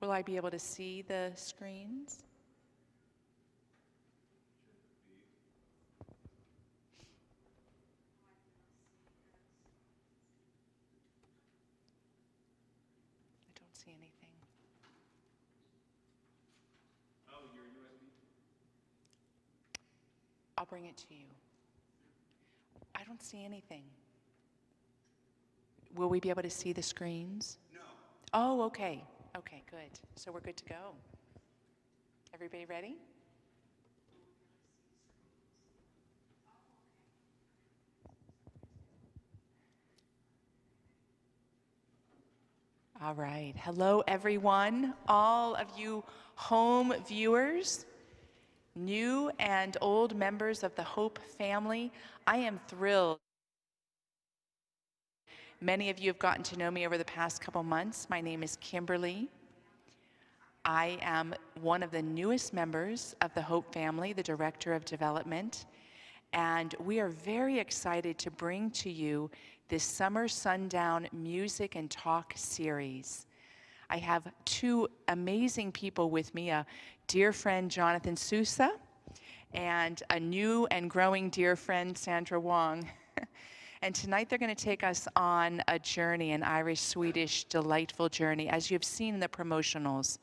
Will I be able to see the screens? I don't see anything. Oh, your USB? I'll bring it to you. I don't see anything. Will we be able to see the screens? No. Oh, okay. Okay, good. So we're good to go. Everybody ready? All right. Hello, everyone. All of you home viewers, new and old members of the Hope family. I am thrilled. Many of you have gotten to know me over the past couple months. My name is Kimberly. I am one of the newest members of the Hope family, the Director of Development, and we are very excited to bring to you this Summer Sundown Music and Talk series. I have two amazing people with me, a dear friend, Jonathan Sousa, and a new and growing dear friend, Sandra Wong. And tonight they're going to take us on a journey, an Irish-Swedish delightful journey, as you've seen in the promotionals.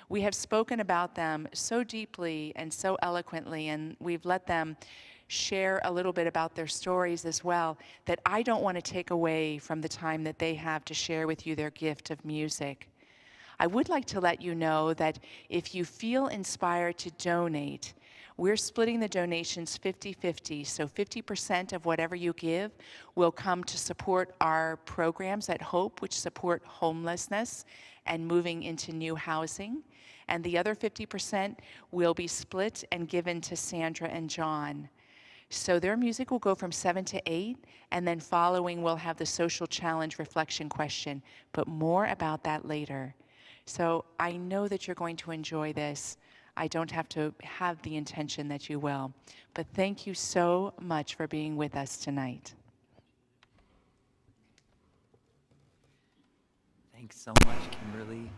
We have spoken about them so deeply and so eloquently, and we've let them share a little bit about their stories as well, that I don't want to take away from the time that they have to share with you their gift of music. I would like to let you know that if you feel inspired to donate, we're splitting the donations 50-50, so 50% of whatever you give will come to support our programs at Hope, which support homelessness and moving into new housing, and the other 50% will be split and given to Sandra and John. So their music will go from 7 to 8, and then following we'll have the social challenge reflection question, but more about that later. So I know that you're going to enjoy this. I don't have to have the intention that you will. But thank you so much for being with us tonight. Thanks so much, Kimberly.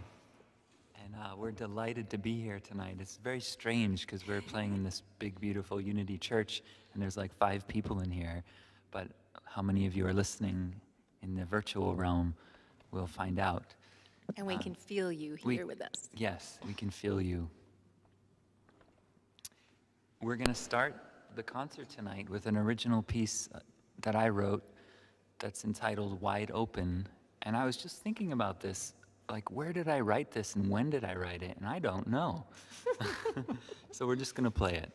And we're delighted to be here tonight. It's very strange because we're playing in this big, beautiful Unity Church, and there's like 5 people in here. But how many of you are listening in the virtual realm, we'll find out. And we can feel you here with us. Yes, we can feel you. We're going to start the concert tonight with an original piece that I wrote that's entitled Wide Open. And I was just thinking about this, like, where did I write this and when did I write it? And I don't know. So we're just going to play it.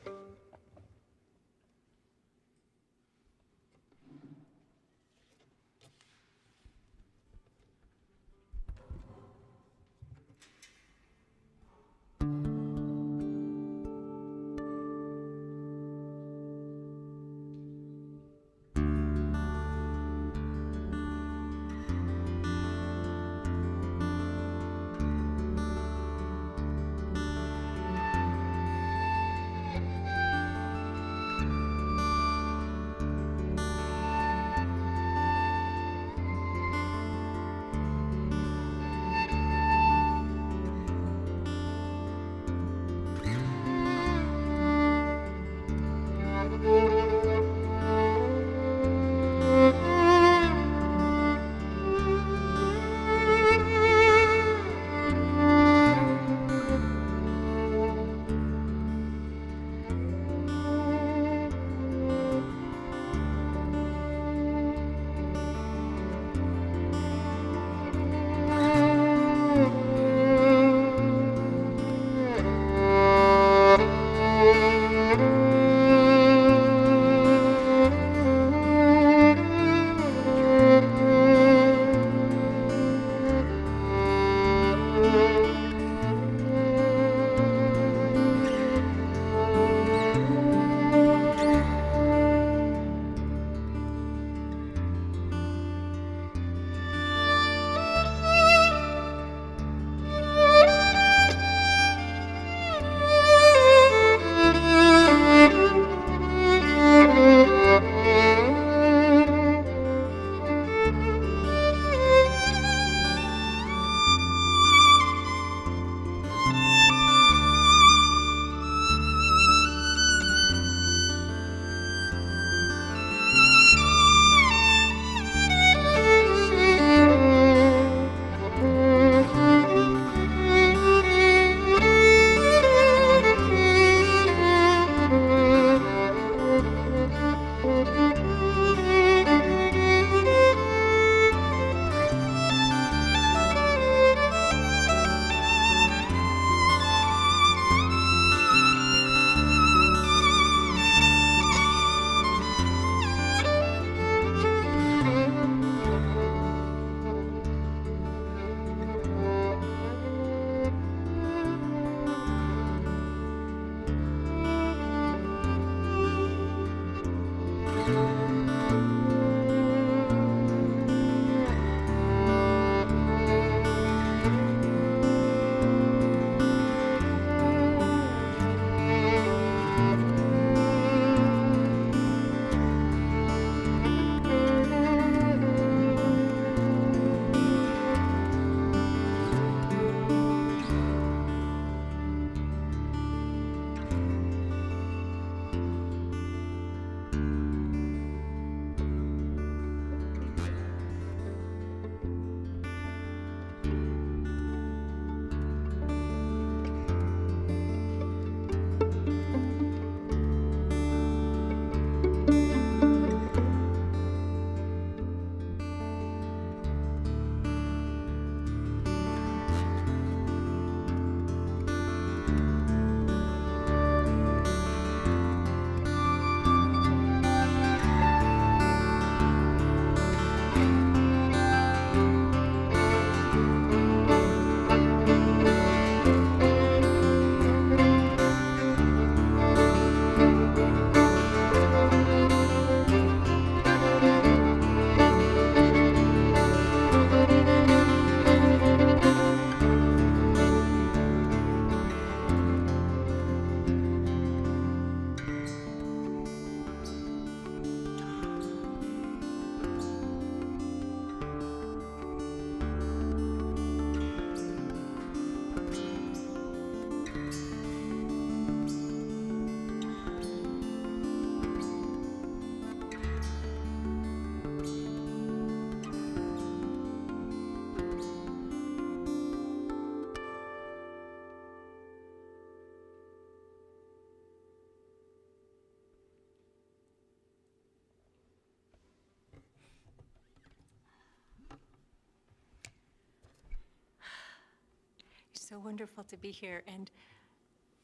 So wonderful to be here and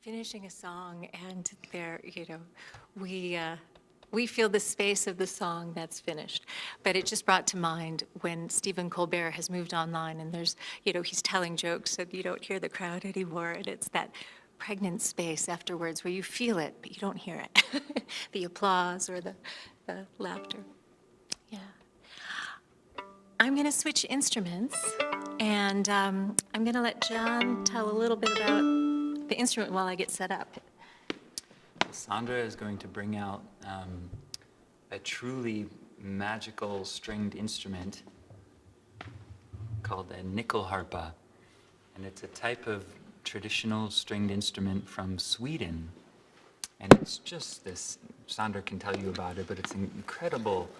finishing a song, and there, we feel the space of the song that's finished. But it just brought to mind when Stephen Colbert has moved online, and there's, he's telling jokes, and you don't hear the crowd anymore, and it's that pregnant space afterwards where you feel it, but you don't hear it. The applause or the laughter. Yeah. I'm going to switch instruments, and I'm going to let John tell a little bit about the instrument while I get set up. Sandra is going to bring out a truly magical stringed instrument called a nyckelharpa. And it's a type of traditional stringed instrument from Sweden. And it's just this, Sandra can tell you about it, but it's an incredible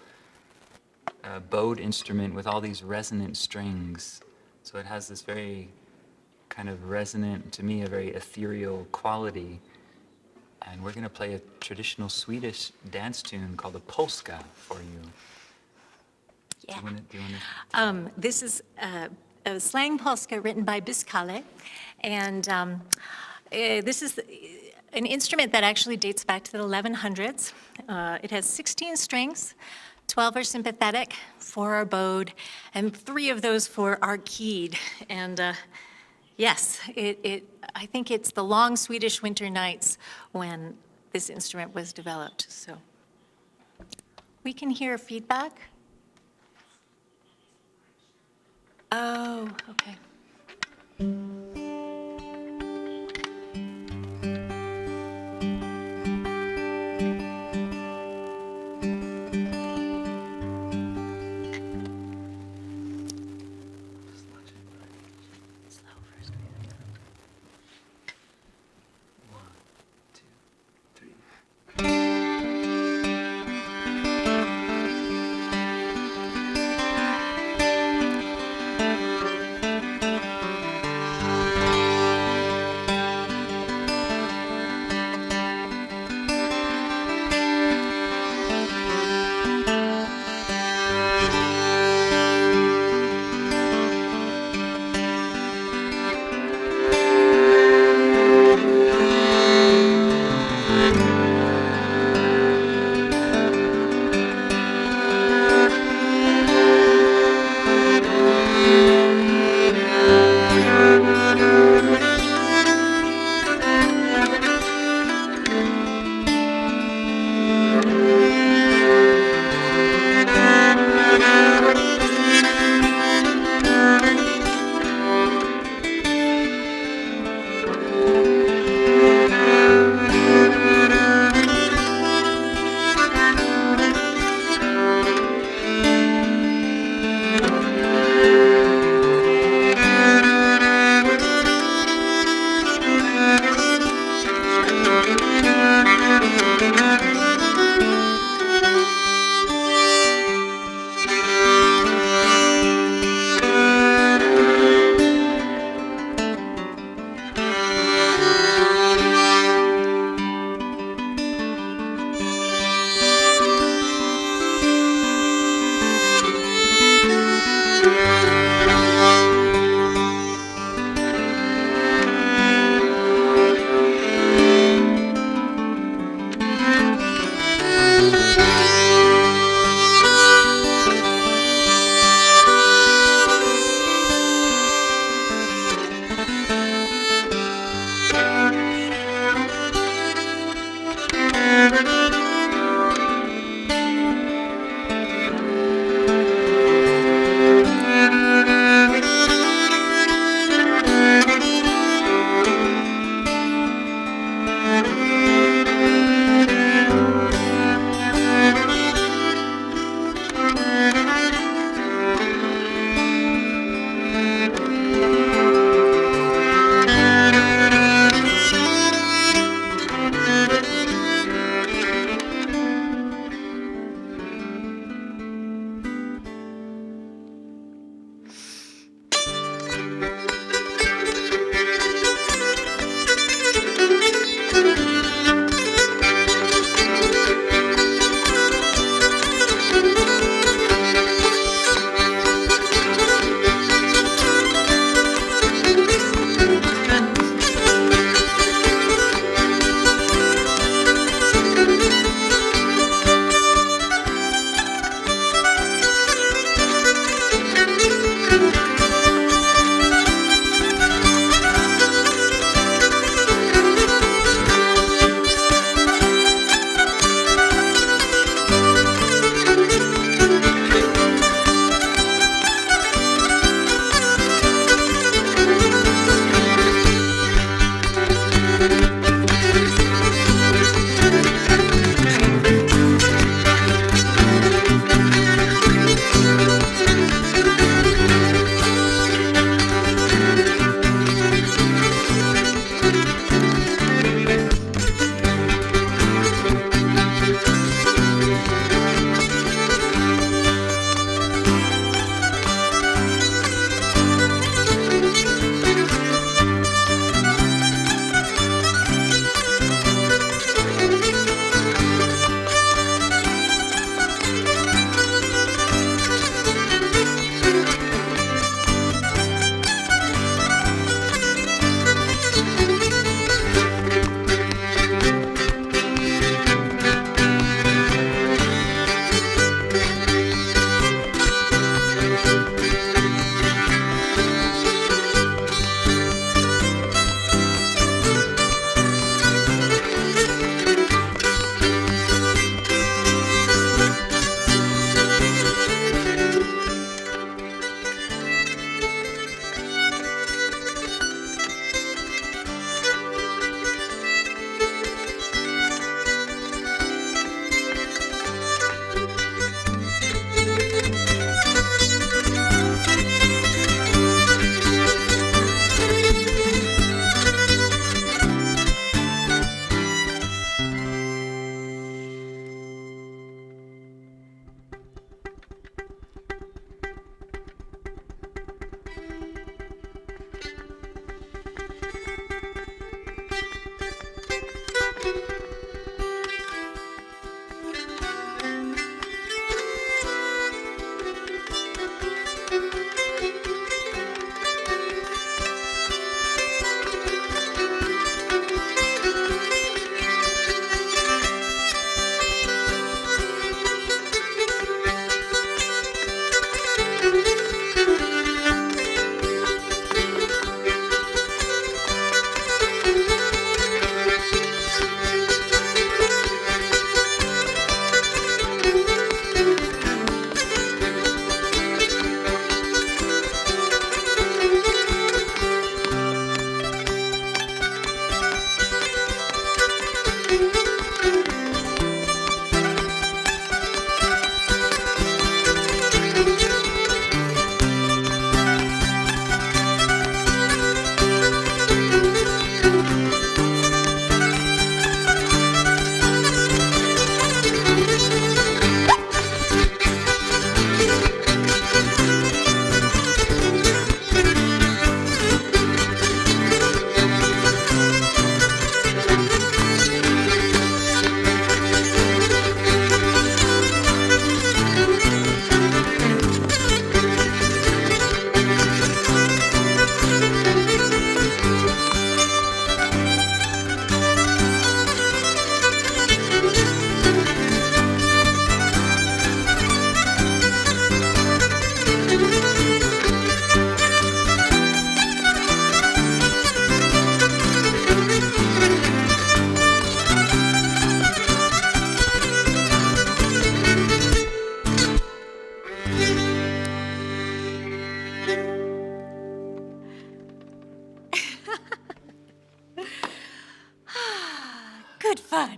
bowed instrument with all these resonant strings. So it has this very kind of resonant, to me, a very ethereal quality. And we're going to play a traditional Swedish dance tune called a polska for you. Yeah. Do you want to? This is a slang polska written by Biskale, and this is an instrument that actually dates back to the 1100s. It has 16 strings, 12 are sympathetic, 4 are bowed, and 3 of those 4 are keyed. And yes, I think it's the long Swedish winter nights when this instrument was developed. So we can hear feedback. Oh, okay.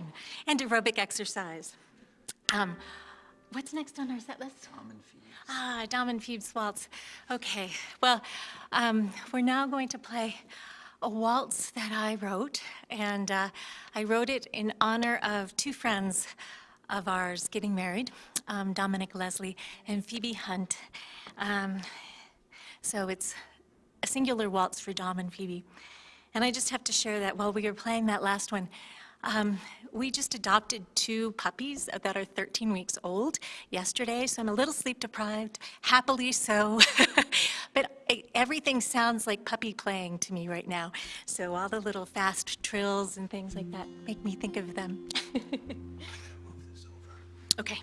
fun and aerobic exercise. What's next on our set list? Dom and Phoebe's Waltz. Okay, well, we're now going to play a waltz that I wrote, and I wrote it in honor of two friends of ours getting married, Dominic Leslie and Phoebe Hunt. So it's a singular waltz for Dom and Phoebe. And I just have to share that while we were playing that last one, we just adopted two puppies that are 13 weeks old yesterday, so I'm a little sleep deprived, happily so. But everything sounds like puppy playing to me right now. So all the little fast trills and things like that make me think of them. Okay.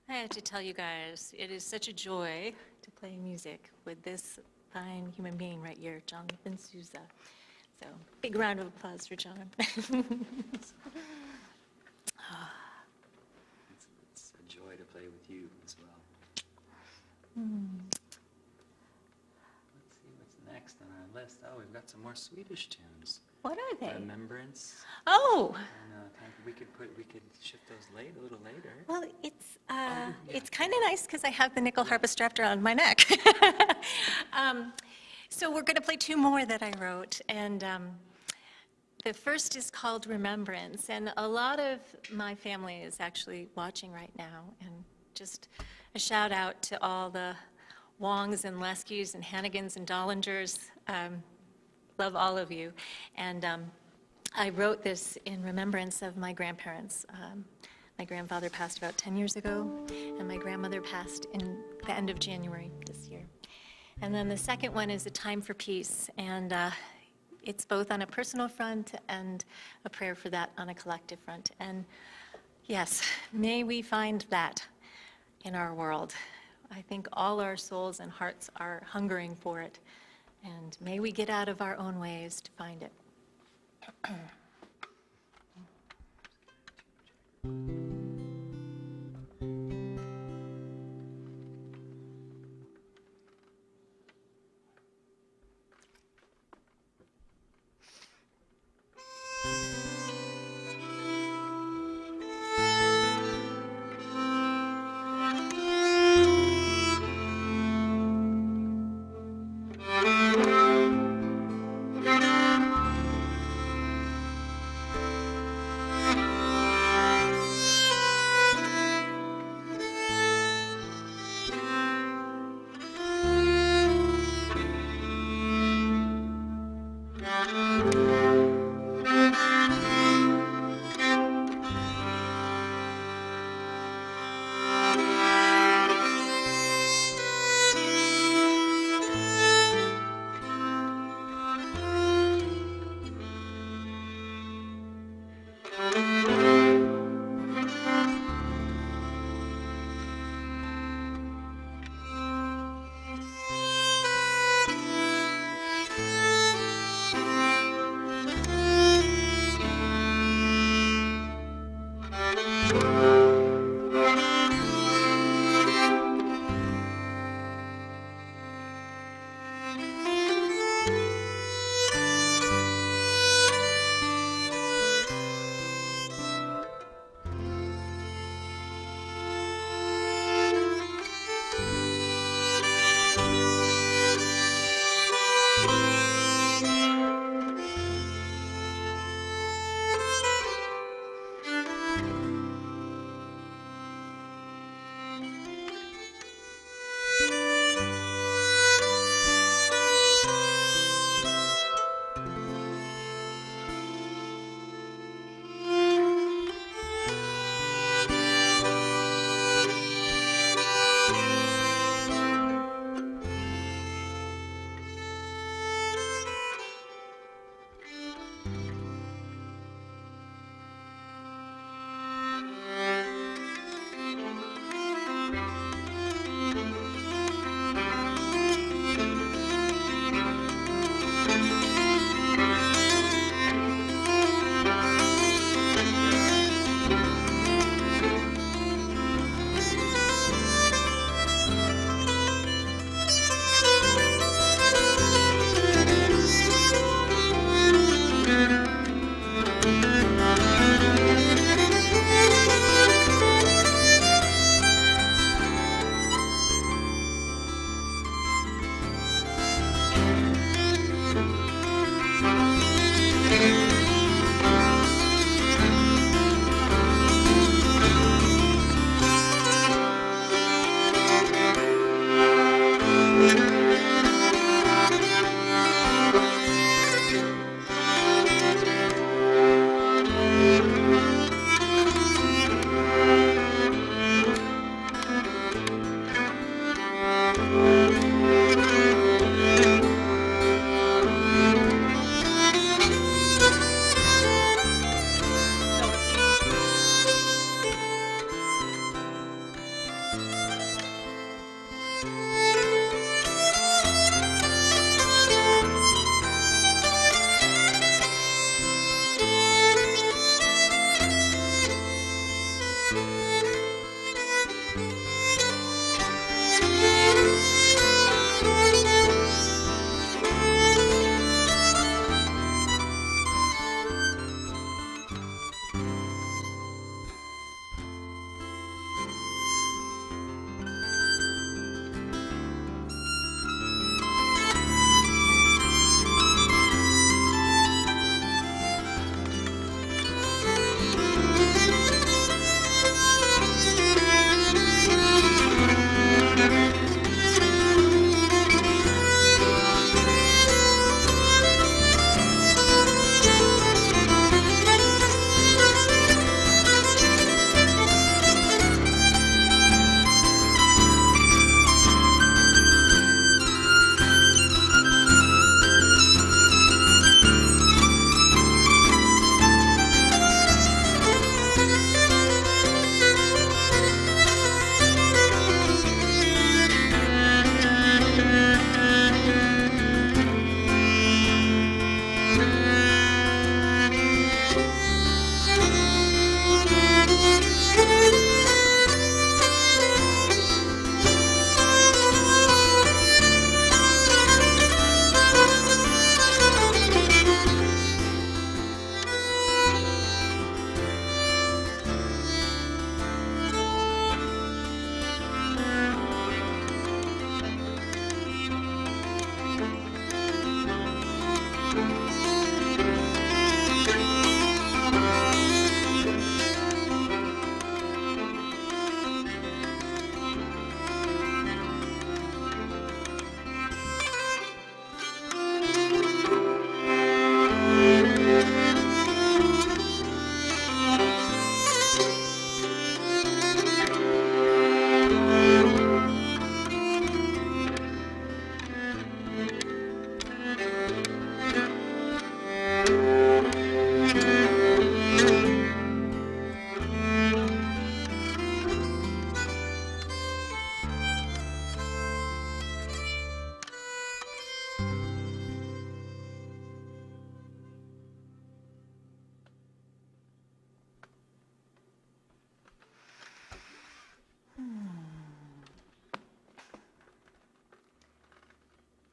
I have to tell you guys, it is such a joy to play music with this fine human being right here, Jonathan Souza. So, big round of applause for John. It's a joy to play with you as well. Let's see what's next on our list. Oh, we've got some more Swedish tunes. What are they? Remembrance. Oh, And we could shift those a little later. well, it's kind of nice because I have the nickel harpa strapped around my neck. So we're going to play two more that I wrote, and the first is called Remembrance, and a lot of my family is actually watching right now, and just a shout out to all the Wongs and Leskys and Hannigans and Dollingers. Love all of you. And I wrote this in remembrance of my grandparents. My grandfather passed about 10 years ago, and my grandmother passed in the end of January this year. And then the second one is A Time for Peace, and it's both on a personal front and a prayer for that on a collective front. And yes, may we find that in our world. I think all our souls and hearts are hungering for it, and may we get out of our own ways to find it.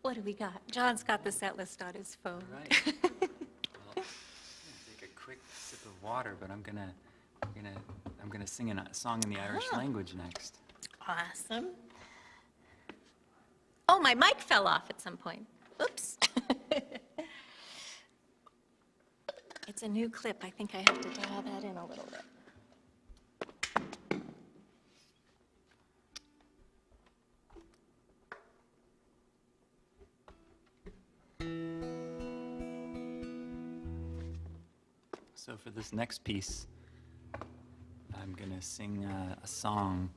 What do we got? John's got the set list on his phone. All right. Well, I'm gonna take a quick sip of water, but I'm gonna sing a song in the Irish language next. Awesome. Oh, my mic fell off at some point. Oops. It's a new clip. I think I have to dial that in a little bit. So for this next piece, I'm gonna sing a song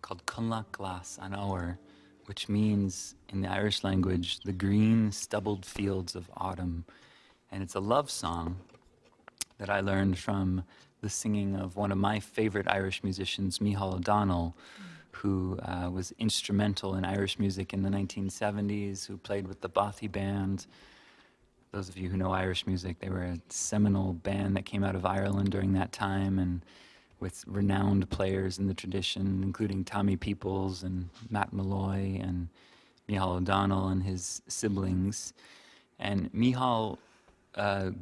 called Cunlach Glas an Hour, which means in the Irish language, the green stubbled fields of autumn. And it's a love song that I learned from the singing of one of my favorite Irish musicians, Micheál O'Donnell, who was instrumental in Irish music in the 1970s, who played with the Bothy Band. Those of you who know Irish music, they were a seminal band that came out of Ireland during that time, and with renowned players in the tradition, including Tommy Peoples and Matt Malloy and Micheál O'Donnell and his siblings. And Micheál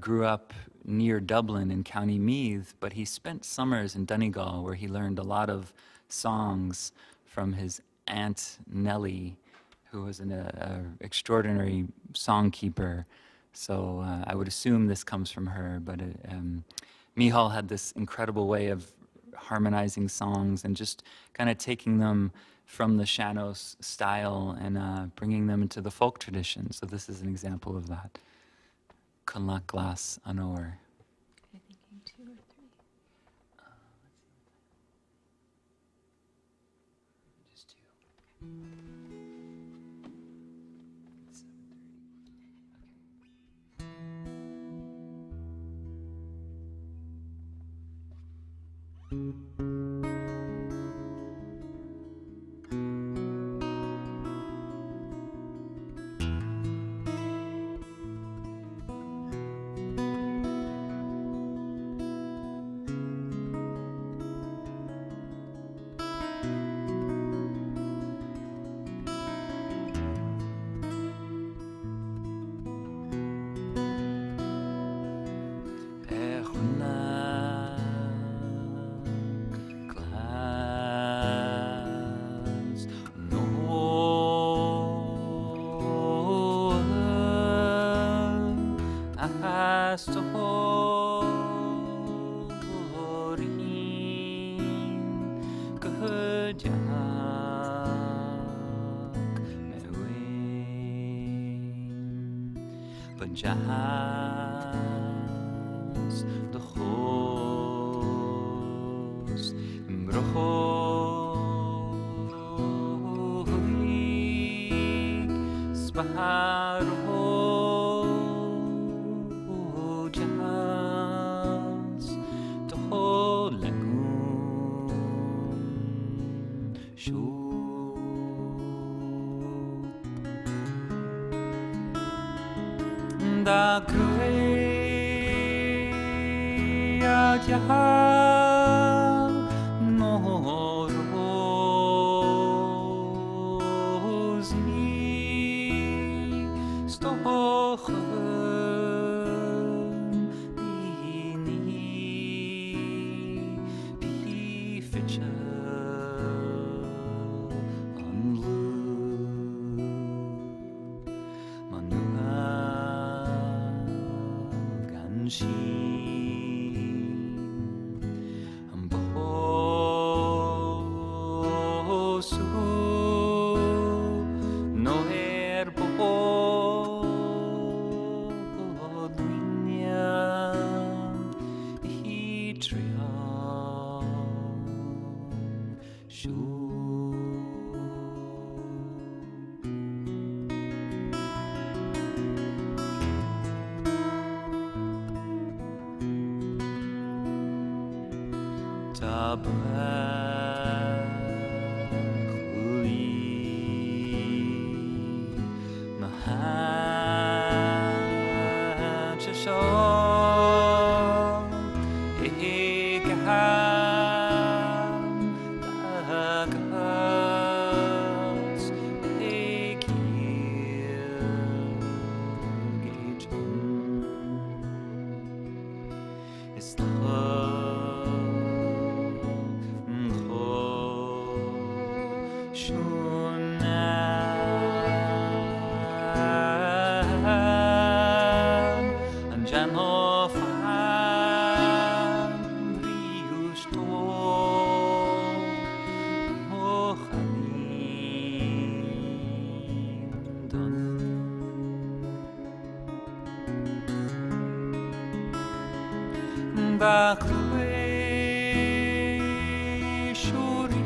grew up near Dublin in County Meath, but he spent summers in Donegal, where he learned a lot of songs from his aunt Nellie, who was an extraordinary songkeeper. So I would assume this comes from her, but Micheál had this incredible way of harmonizing songs and just kind of taking them from the sean-nós style and bringing them into the folk tradition. So this is an example of that. Cunlach Glas an Hour. I'm thinking 2 or 3. Just 2. Jahas the host brohoig sparo jahas the holegun shu da cruia jah norosi stochen bini bifitcha anlu manua Da cloi shuri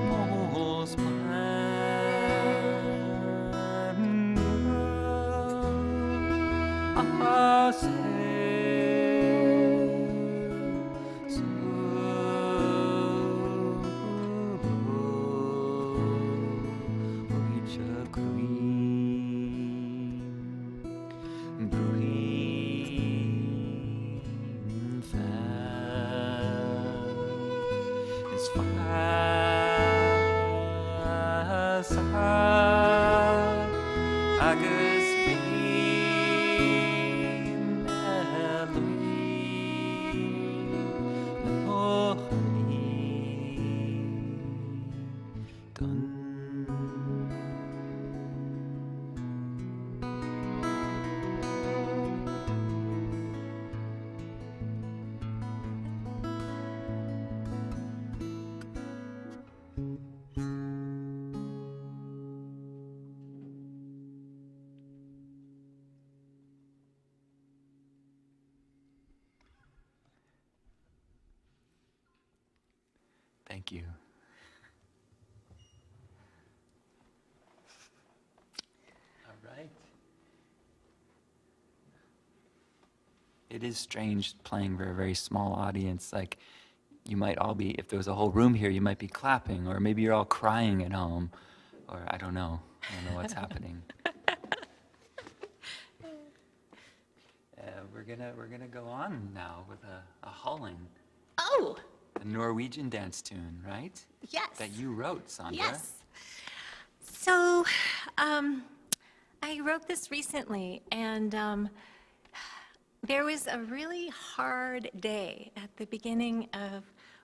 mos man ase agus bhín done. Thank you. All right. It is strange playing for a very small audience. Like, you might all be, if there was a whole room here, you might be clapping, or maybe you're all crying at home, or I don't know. I don't know what's happening. We're gonna go on now with a hauling. Oh, A Norwegian dance tune, right? yes. That you wrote, Sandra. Yes. So, I wrote this recently, and there was a really hard day at the beginning of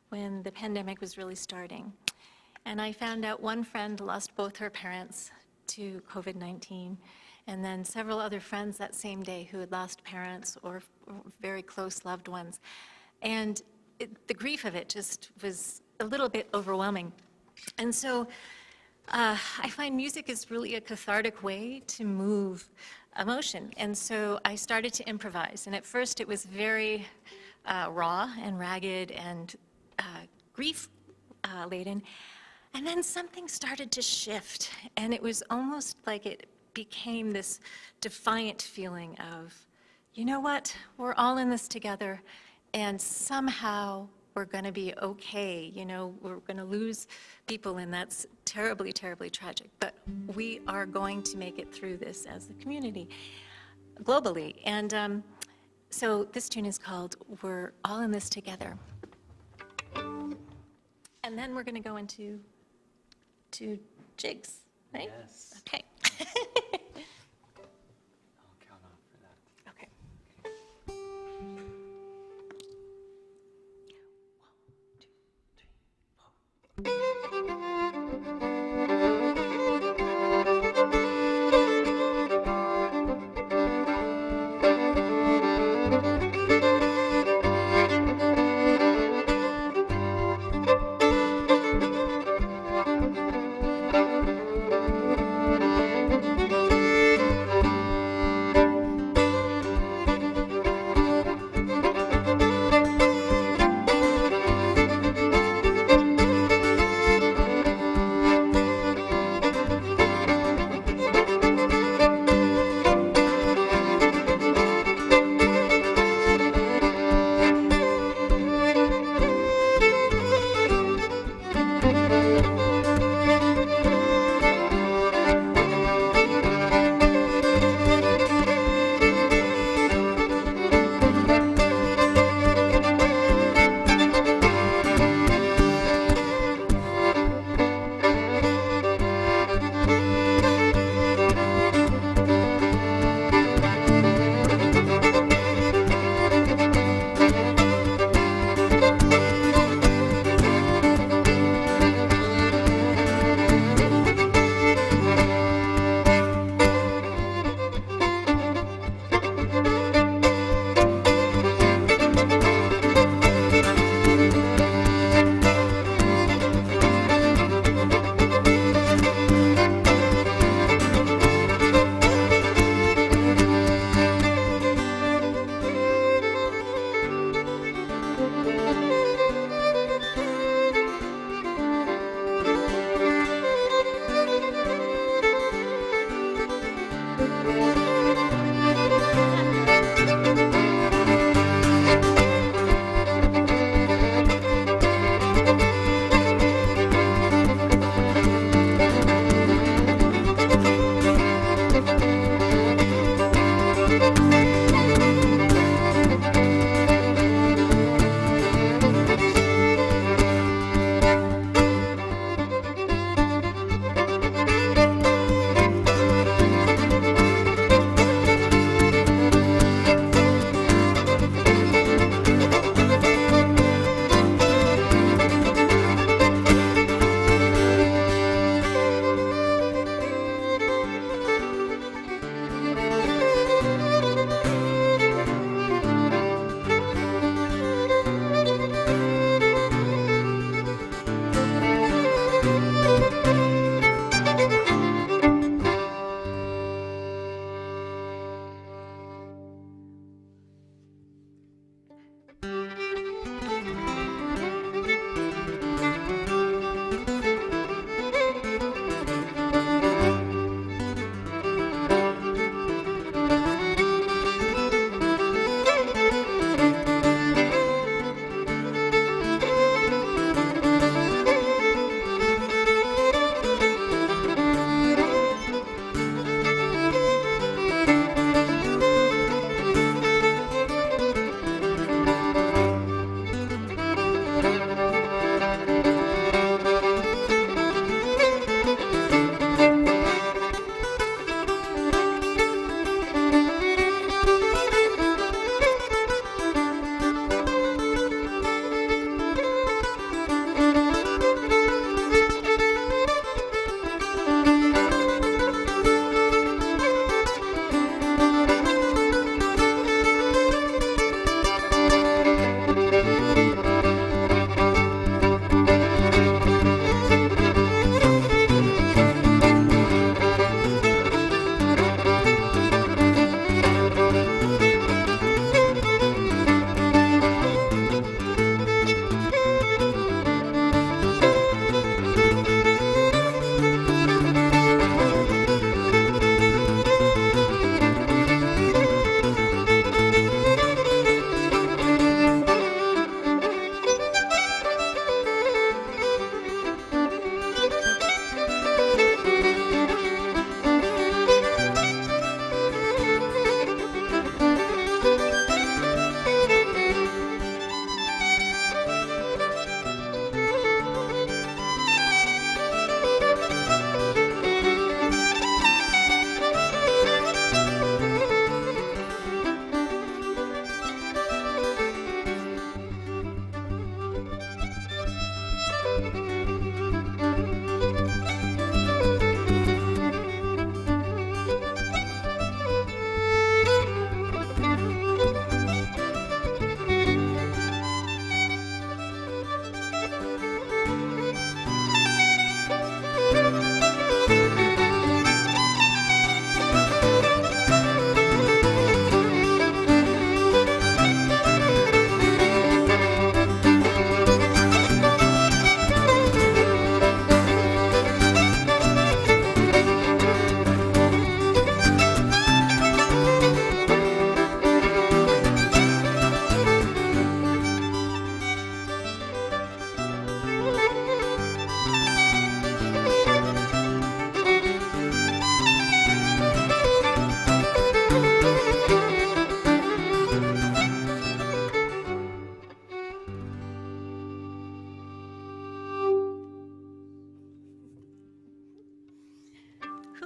when the pandemic was really starting. And I found out one friend lost both her parents to COVID-19, and then several other friends that same day who had lost parents or very close loved ones. And the grief of it just was a little bit overwhelming. And so I find music is really a cathartic way to move emotion. And so I started to improvise. And at first it was very raw and ragged and grief laden. And then something started to shift. And it was almost like it became this defiant feeling of, you know what, we're all in this together. And somehow we're going to be okay. You know, we're going to lose people, and that's terribly, terribly tragic. But we are going to make it through this as a community, globally. And so this tune is called We're All in This Together. And then we're going to go into jigs, right? Yes. Okay. I'll count off for that. Okay.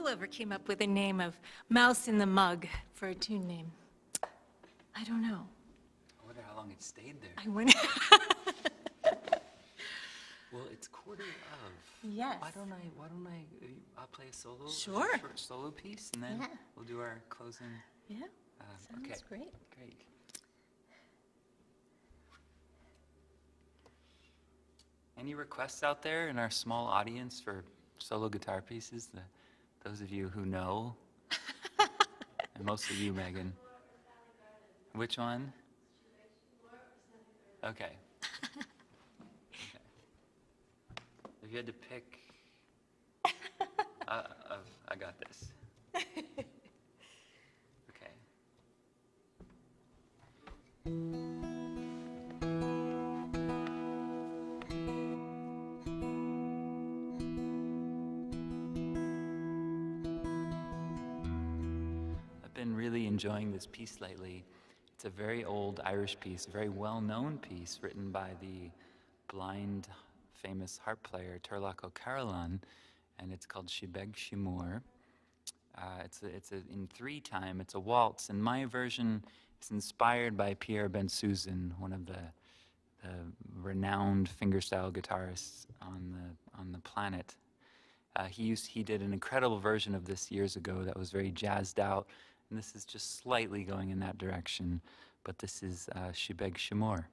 whoever came up with the name of Mouse in the Mug for a tune name? I don't know. I wonder how long it stayed there. I wonder. Well, it's quarter of. Yes. Why don't I, I'll play a solo? Sure. A short solo piece, and then Yeah. we'll do our closing. Yeah, sounds Okay. great. Great. Any requests out there in our small audience for solo guitar pieces? Those of you who know, and most of you, Megan. Which one? Okay. If you had to pick, I got this. Okay. I've been really enjoying this piece lately. It's a very old Irish piece, a very well-known piece written by the blind, famous harp player Turlough O'Carolan, and it's called Shibeg Shimur. It's in 3/time. It's a waltz, and my version is inspired by Pierre Bensusan, one of the renowned fingerstyle guitarists on the planet. He did an incredible version of this years ago that was very jazzed out, and this is just slightly going in that direction. But this is Shibeg Shimur.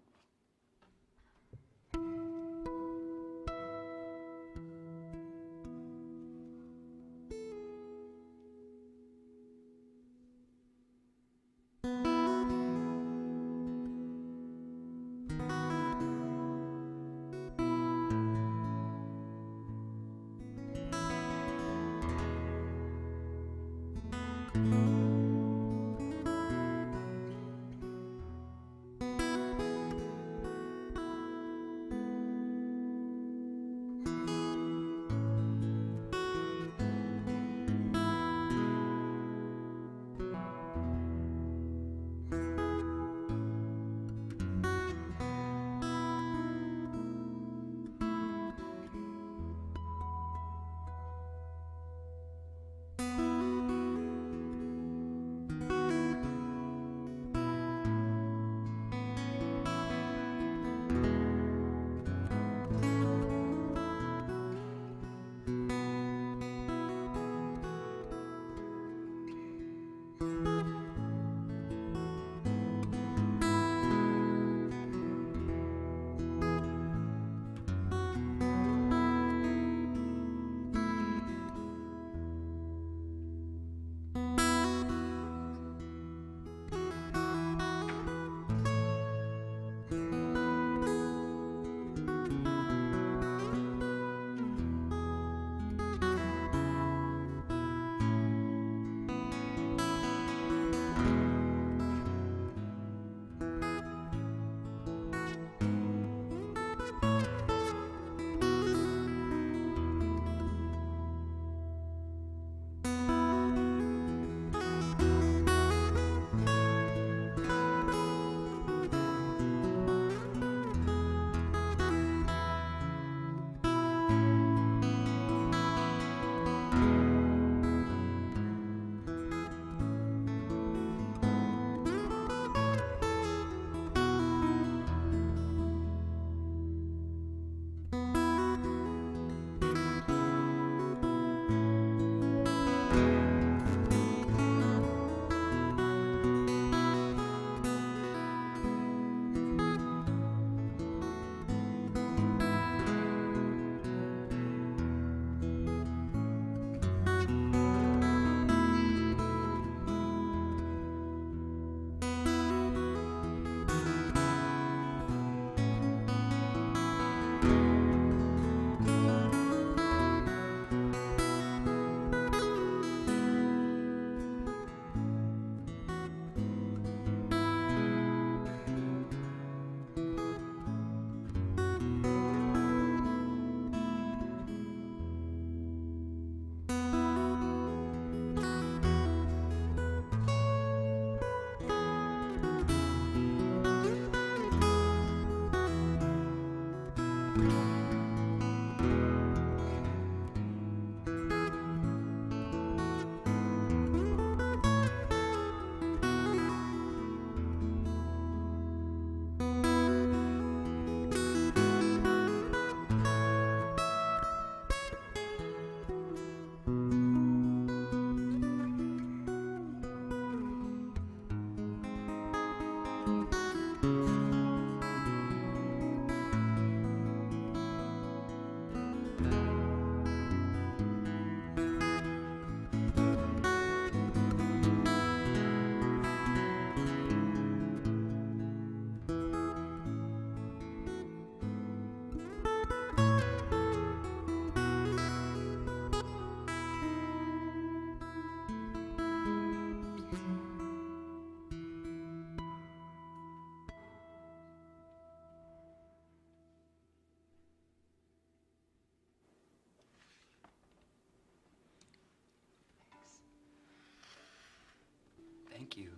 Thank you.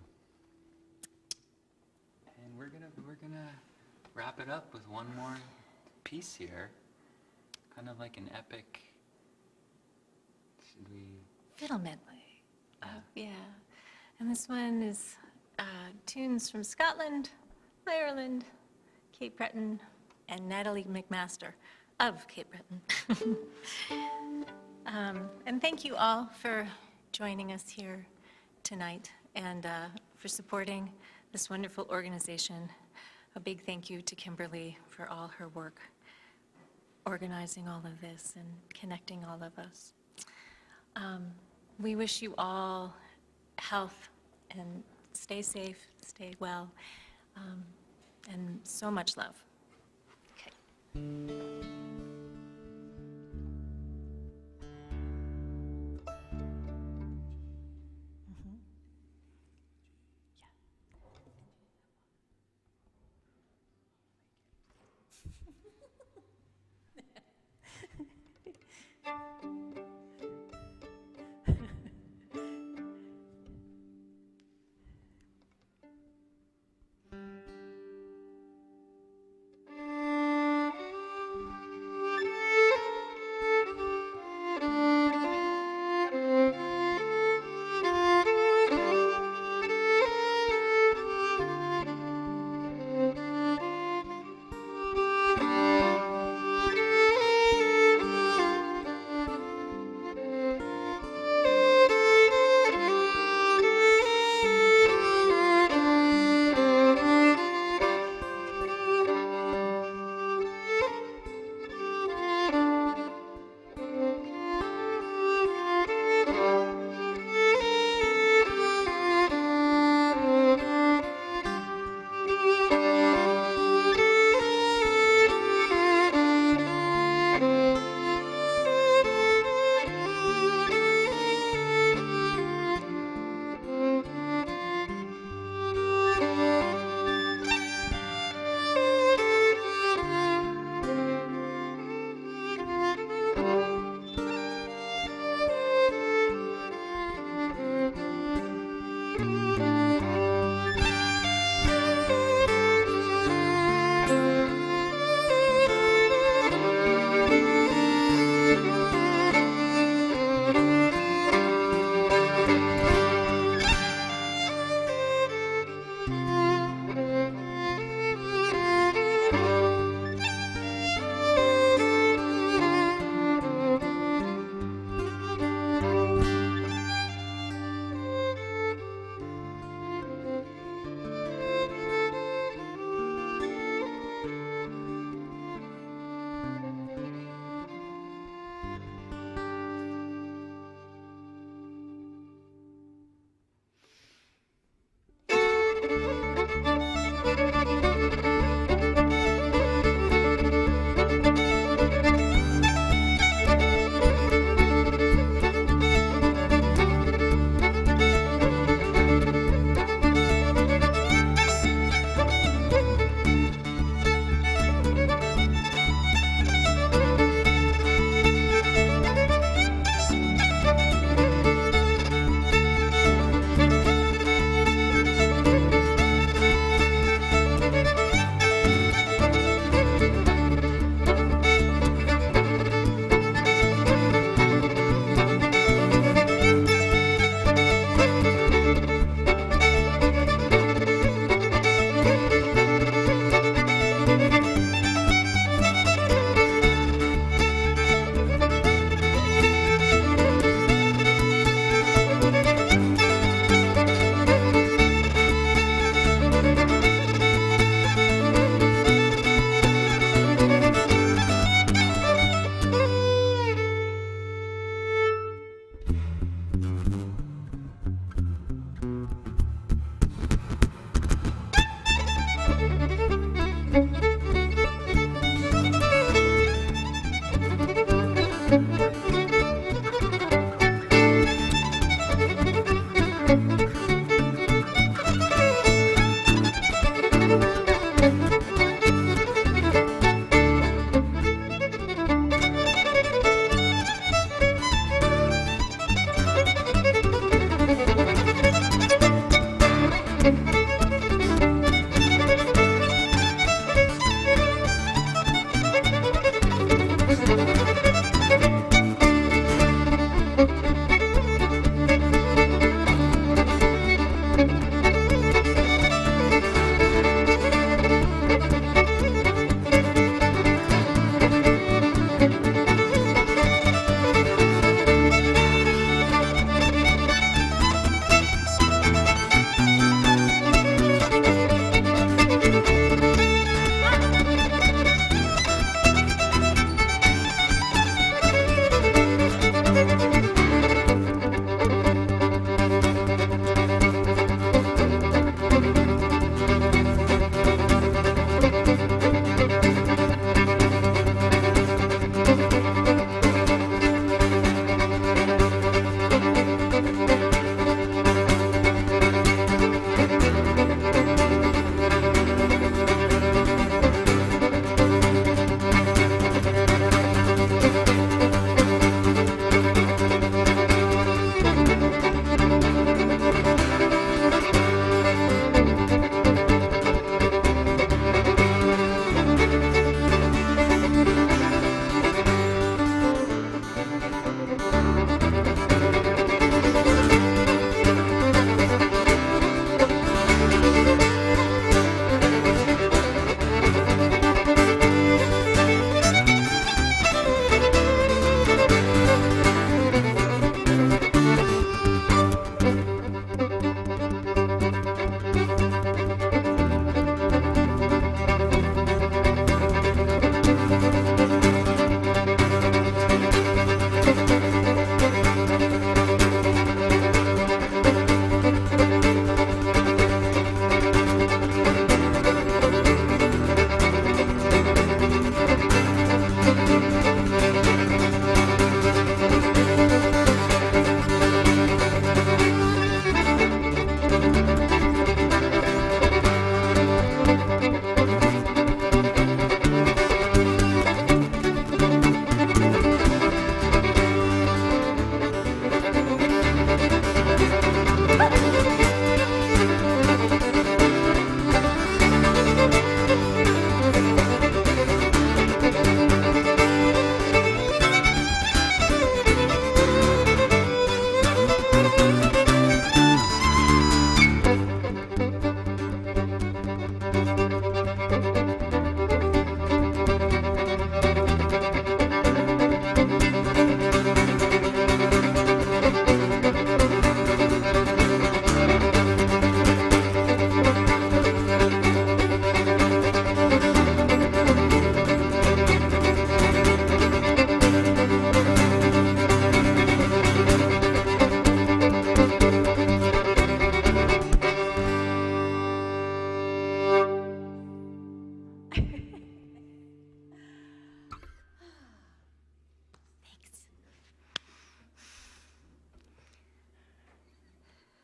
And we're gonna wrap it up with one more piece here, kind of like an epic. Should we? Fiddle medley. Yeah. And this one is tunes from Scotland, Ireland, Cape Breton, and Natalie McMaster of Cape Breton. And thank you all for joining us here tonight and for supporting this wonderful organization. A big thank you to Kimberly for all her work organizing all of this and connecting all of us. We wish you all health and stay safe, stay well, and so much love. Okay.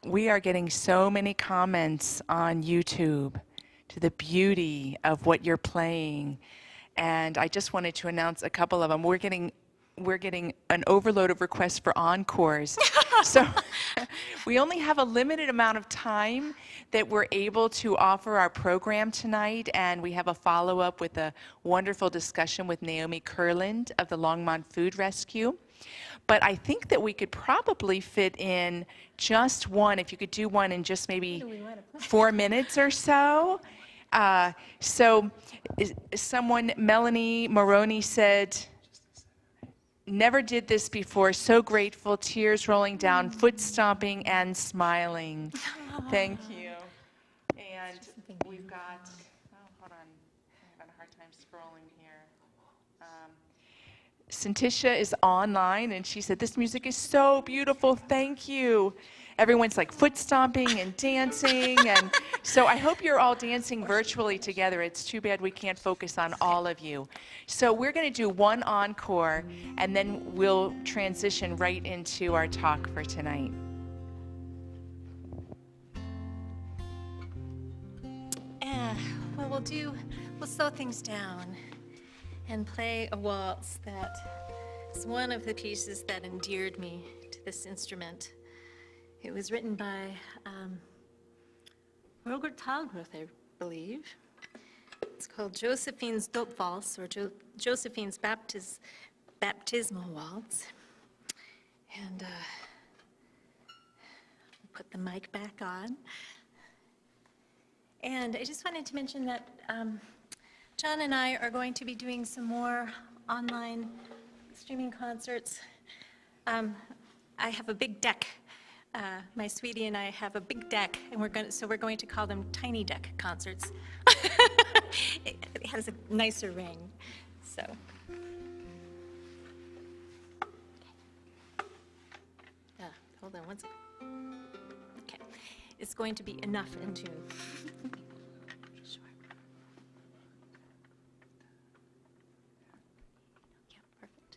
We are getting so many comments on YouTube to the beauty of what you're playing. And I just wanted to announce a couple of them. We're getting an overload of requests for encores. So we only have a limited amount of time that we're able to offer our program tonight, and we have a follow-up with a wonderful discussion with Naomi Kurland of the Longmont Food Rescue. But I think that we could probably fit in just one, if you could do one in just maybe 4 minutes or so. Someone, Melanie Moroney, said, "Never did this before, so grateful, tears rolling down, foot stomping and smiling." Thank you. And we've got, hold on, I'm having a hard time scrolling here. Santisha is online, and she said, "This music is so beautiful, thank you." Everyone's like foot stomping and dancing, and so I hope you're all dancing virtually together. It's too bad we can't focus on all of you. So we're going to do one encore, and then we'll transition right into our talk for tonight. Well, we'll slow things down and play a waltz that is one of the pieces that endeared me to this instrument. It was written by Roger Talbot, I believe. It's called Josephine's Dope Waltz, or Josephine's Baptismal Waltz. And put the mic back on. And I just wanted to mention that John and I are going to be doing some more online streaming concerts. I have a big deck. My sweetie and I have a big deck, and we're going to call them tiny deck concerts. It has a nicer ring, so. Hold on one second. Okay, it's going to be enough in tune. Sure. Yeah, perfect.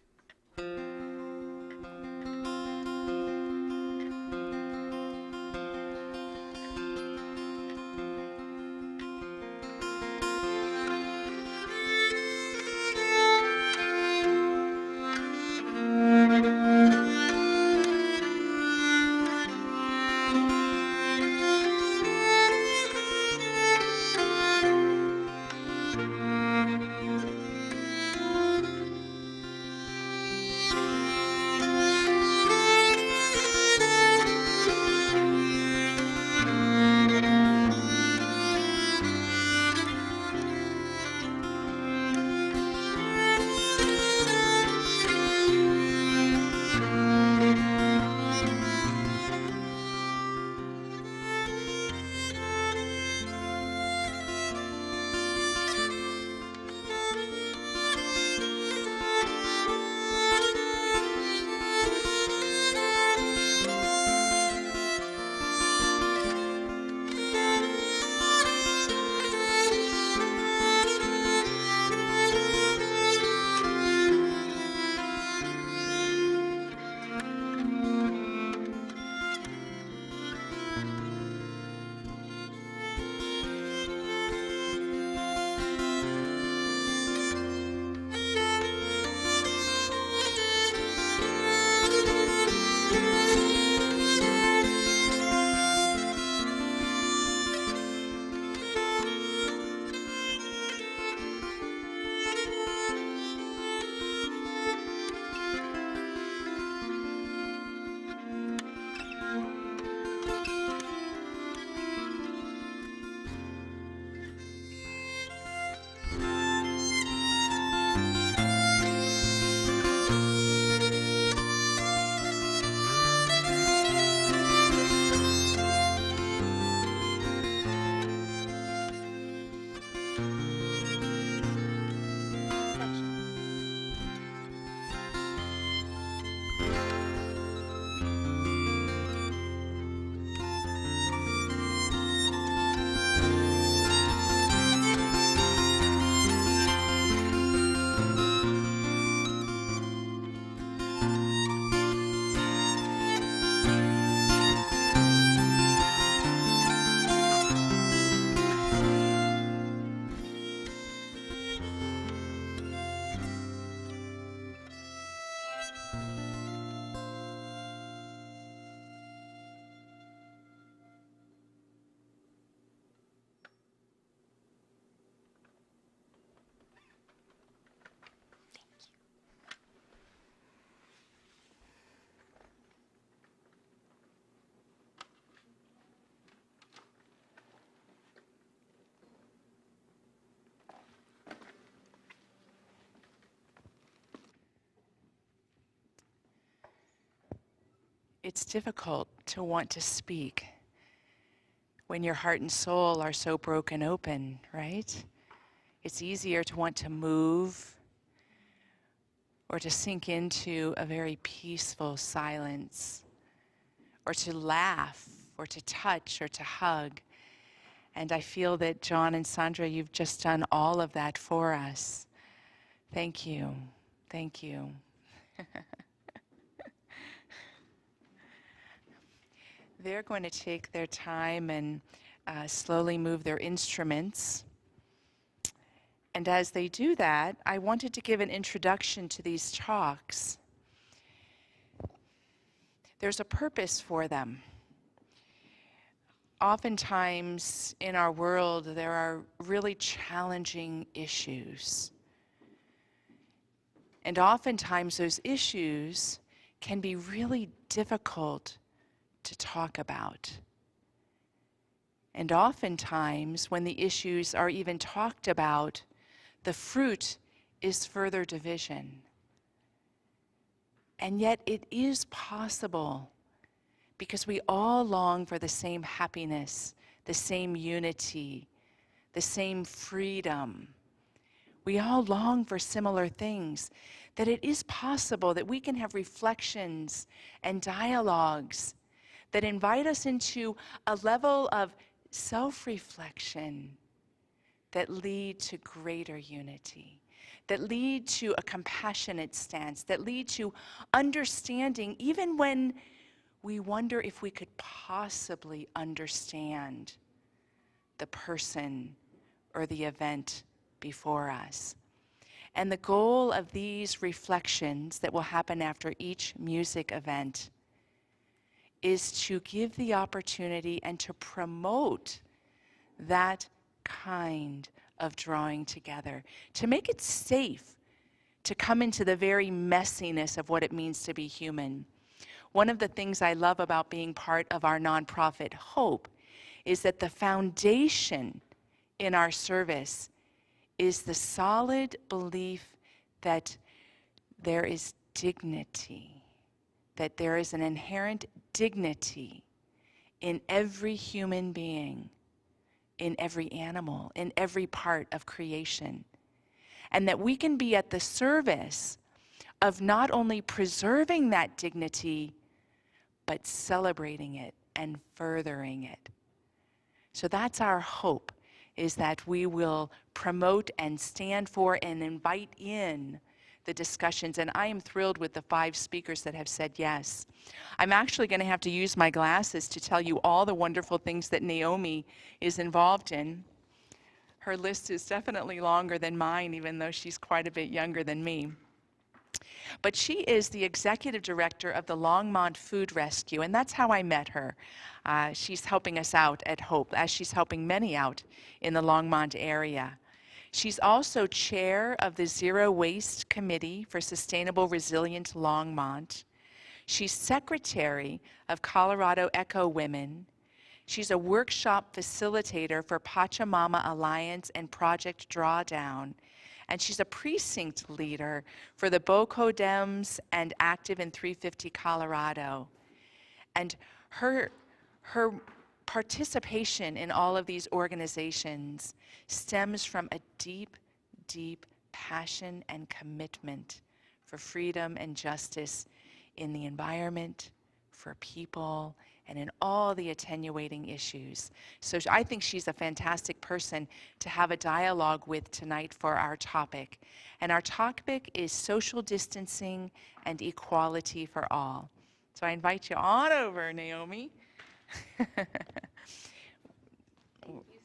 It's difficult to want to speak when your heart and soul are so broken open, right? It's easier to want to move or to sink into a very peaceful silence, or to laugh, or to touch, or to hug. And I feel that John and Sandra, you've just done all of that for us. Thank you. Thank you. They're going to take their time and slowly move their instruments. And as they do that, I wanted to give an introduction to these talks. There's a purpose for them. Oftentimes in our world, there are really challenging issues. And oftentimes those issues can be really difficult to talk about. And oftentimes, when the issues are even talked about, the fruit is further division. And yet it is possible, because we all long for the same happiness, the same unity, the same freedom. We all long for similar things, that it is possible that we can have reflections and dialogues that invite us into a level of self-reflection that lead to greater unity, that lead to a compassionate stance, that lead to understanding, even when we wonder if we could possibly understand the person or the event before us. And the goal of these reflections that will happen after each music event is to give the opportunity and to promote that kind of drawing together, to make it safe to come into the very messiness of what it means to be human. One of the things I love about being part of our nonprofit, Hope, is that the foundation in our service is the solid belief that there is dignity, that there is an inherent dignity in every human being, in every animal, in every part of creation. And that we can be at the service of not only preserving that dignity, but celebrating it and furthering it. So that's our hope, is that we will promote and stand for and invite in the discussions. And I am thrilled with the 5 speakers that have said yes. I'm actually going to have to use my glasses to tell you all the wonderful things that Naomi is involved in. Her list is definitely longer than mine, even though she's quite a bit younger than me. But she is the executive director of the Longmont Food Rescue, and that's how I met her. She's helping us out at Hope, as she's helping many out in the Longmont area. She's also chair of the Zero Waste Committee for Sustainable Resilient Longmont. She's secretary of Colorado Eco Women. She's a workshop facilitator for Pachamama Alliance and Project Drawdown. And she's a precinct leader for the Boco Dems and active in 350 Colorado. And her participation in all of these organizations stems from a deep, deep passion and commitment for freedom and justice in the environment, for people, and in all the attenuating issues. So I think she's a fantastic person to have a dialogue with tonight for our topic. And our topic is social distancing and equality for all. So I invite you on over, Naomi. Thank you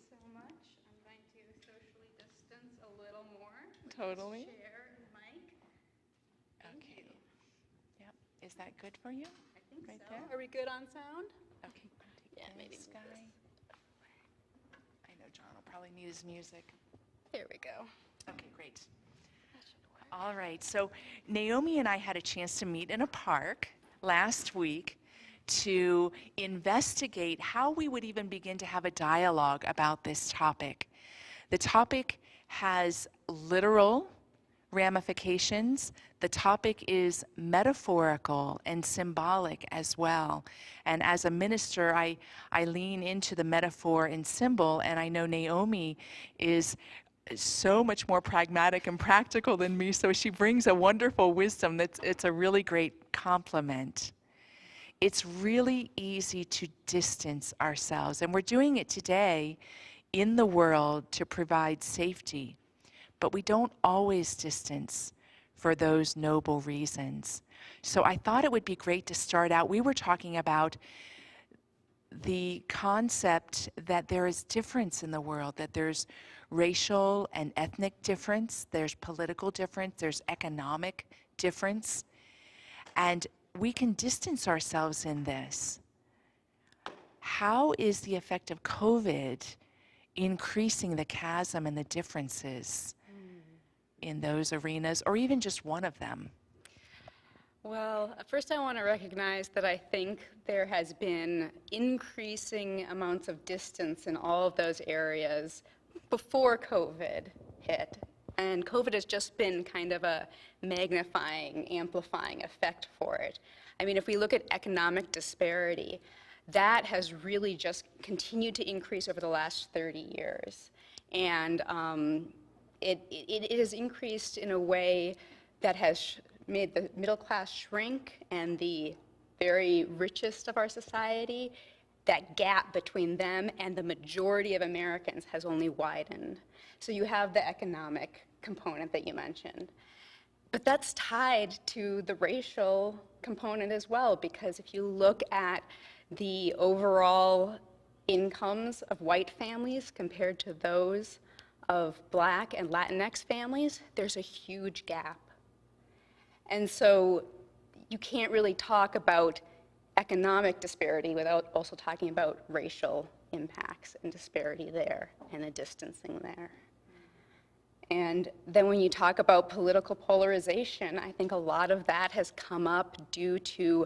so much. I'm going to socially distance a little more. Totally. Chair and mic. Thank Okay. you. Yep. Is that good for you? I think Right so. there? Are we good on sound? Okay. Yeah, maybe move Sky. this. I know John will probably need his music. There we go. Okay, great. That should work. All right, so Naomi and I had a chance to meet in a park last week to investigate how we would even begin to have a dialogue about this topic. The topic has literal ramifications. The topic is metaphorical and symbolic as well. And as a minister, I lean into the metaphor and symbol, and I know Naomi is so much more pragmatic and practical than me, so she brings a wonderful wisdom it's a really great complement. It's really easy to distance ourselves, and we're doing it today in the world to provide safety, but we don't always distance for those noble reasons. So I thought it would be great to start out. We were talking about the concept that there is difference in the world, that there's racial and ethnic difference, there's political difference, there's economic difference, and we can distance ourselves in this. How is the effect of COVID increasing the chasm and the differences in those arenas, or even just one of them? Well, first I want to recognize that I think there has been increasing amounts of distance in all of those areas before COVID hit. And COVID has just been kind of a magnifying, amplifying effect for it. I mean, if we look at economic disparity, that has really just continued to increase over the last 30 years. And it has increased in a way that has made the middle class shrink and the very richest of our society, that gap between them and the majority of Americans has only widened. So you have the economic component that you mentioned. But that's tied to the racial component as well, because if you look at the overall incomes of white families compared to those of Black and Latinx families, there's a huge gap. And so you can't really talk about economic disparity without also talking about racial impacts and disparity there and the distancing there. And then when you talk about political polarization, I think a lot of that has come up due to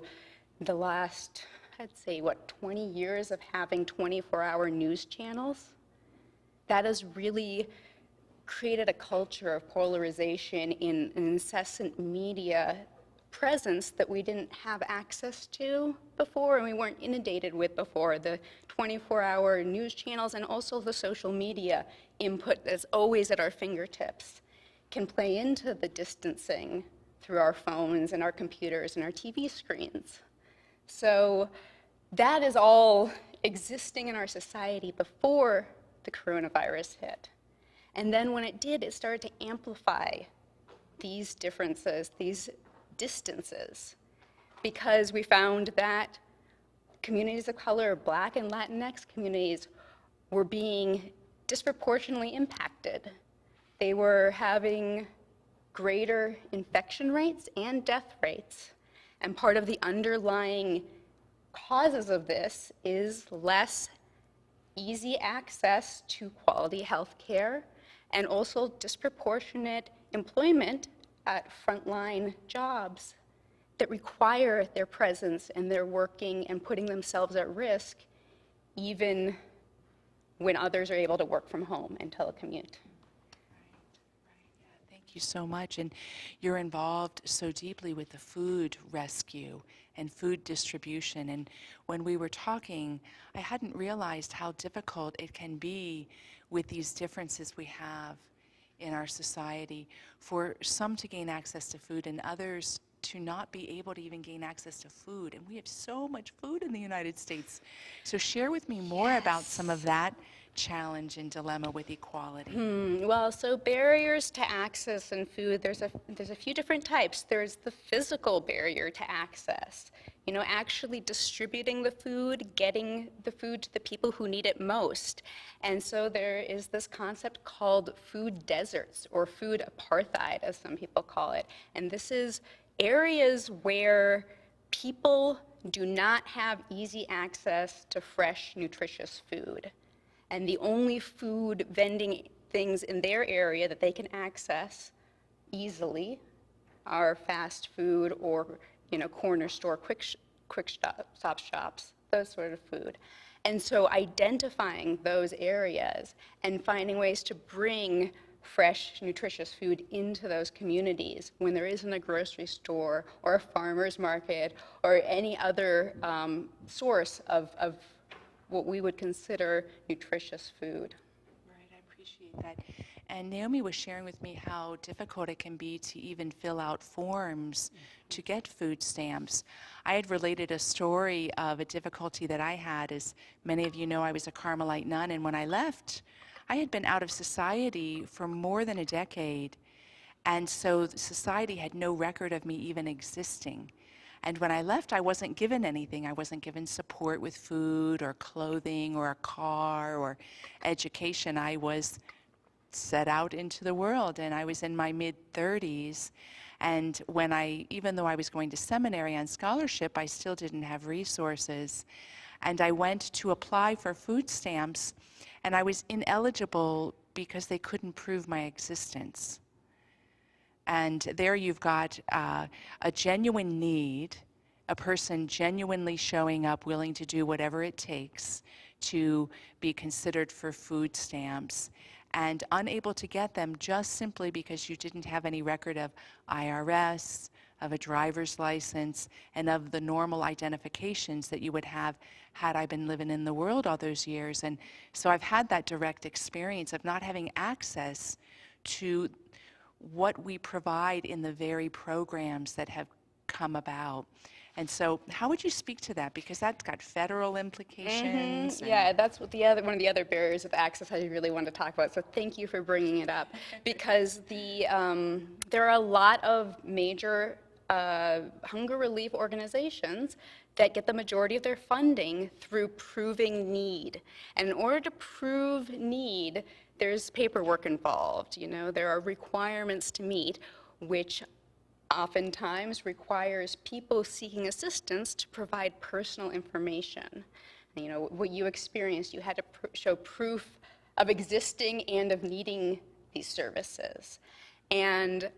the last, I'd say, 20 years of having 24-hour news channels. That has really created a culture of polarization in an incessant media presence that we didn't have access to before and we weren't inundated with before. The 24-hour news channels and also the social media input that's always at our fingertips can play into the distancing through our phones and our computers and our TV screens. So that is all existing in our society before the coronavirus hit. And then when it did, it started to amplify these differences, these distances, because we found that communities of color, Black and Latinx communities, were being disproportionately impacted. They were having greater infection rates and death rates. And part of the underlying causes of this is less easy access to quality health care and also disproportionate employment at frontline jobs that require their presence and their working and putting themselves at risk even when others are able to work from home and telecommute. Thank you so much. And you're involved so deeply with the food rescue and food distribution. And when we were talking, I hadn't realized how difficult it can be with these differences we have in our society for some to gain access to food and others to not be able to even gain access to food. And we have so much food in the United States. So share with me more about some of that challenge and dilemma with equality. Well, so barriers to access in food, there's a few different types. There's the physical barrier to access, you know, actually distributing the food, getting the food to the people who need it most. And so there is this concept called food deserts or food apartheid, as some people call it. And this is areas where people do not have easy access to fresh, nutritious food. And the only food vending things in their area that they can access easily are fast food or, you know, corner store, quick stop shops, those sort of food. And so identifying those areas and finding ways to bring fresh, nutritious food into those communities when there isn't a grocery store or a farmer's market or any other source of what we would consider nutritious food. Right, I appreciate that. And Naomi was sharing with me how difficult it can be to even fill out forms to get food stamps. I had related a story of a difficulty that I had. As many of you know, I was a Carmelite nun, and when I left, I had been out of society for more than a decade, and so society had no record of me even existing. And when I left, I wasn't given anything. I wasn't given support with food or clothing or a car or education. I was set out into the world, and I was in my mid-30s. And when even though I was going to seminary on scholarship, I still didn't have resources. And I went to apply for food stamps, and I was ineligible because they couldn't prove my existence. And there you've got a genuine need, a person genuinely showing up, willing to do whatever it takes to be considered for food stamps, and unable to get them just simply because you didn't have any record of IRS, of a driver's license, and of the normal identifications that you would have had I been living in the world all those years. And so I've had that direct experience of not having access to what we provide in the very programs that have come about. And so how would you speak to that? Because that's got federal implications. and- Yeah, that's what one of the other barriers of access I really wanted to talk about. So thank you for bringing it up, because there are a lot of major hunger relief organizations that get the majority of their funding through proving need. And in order to prove need, there's paperwork involved. You know, there are requirements to meet, which oftentimes requires people seeking assistance to provide personal information. You know, what you experienced, you had to show proof of existing and of needing these services. And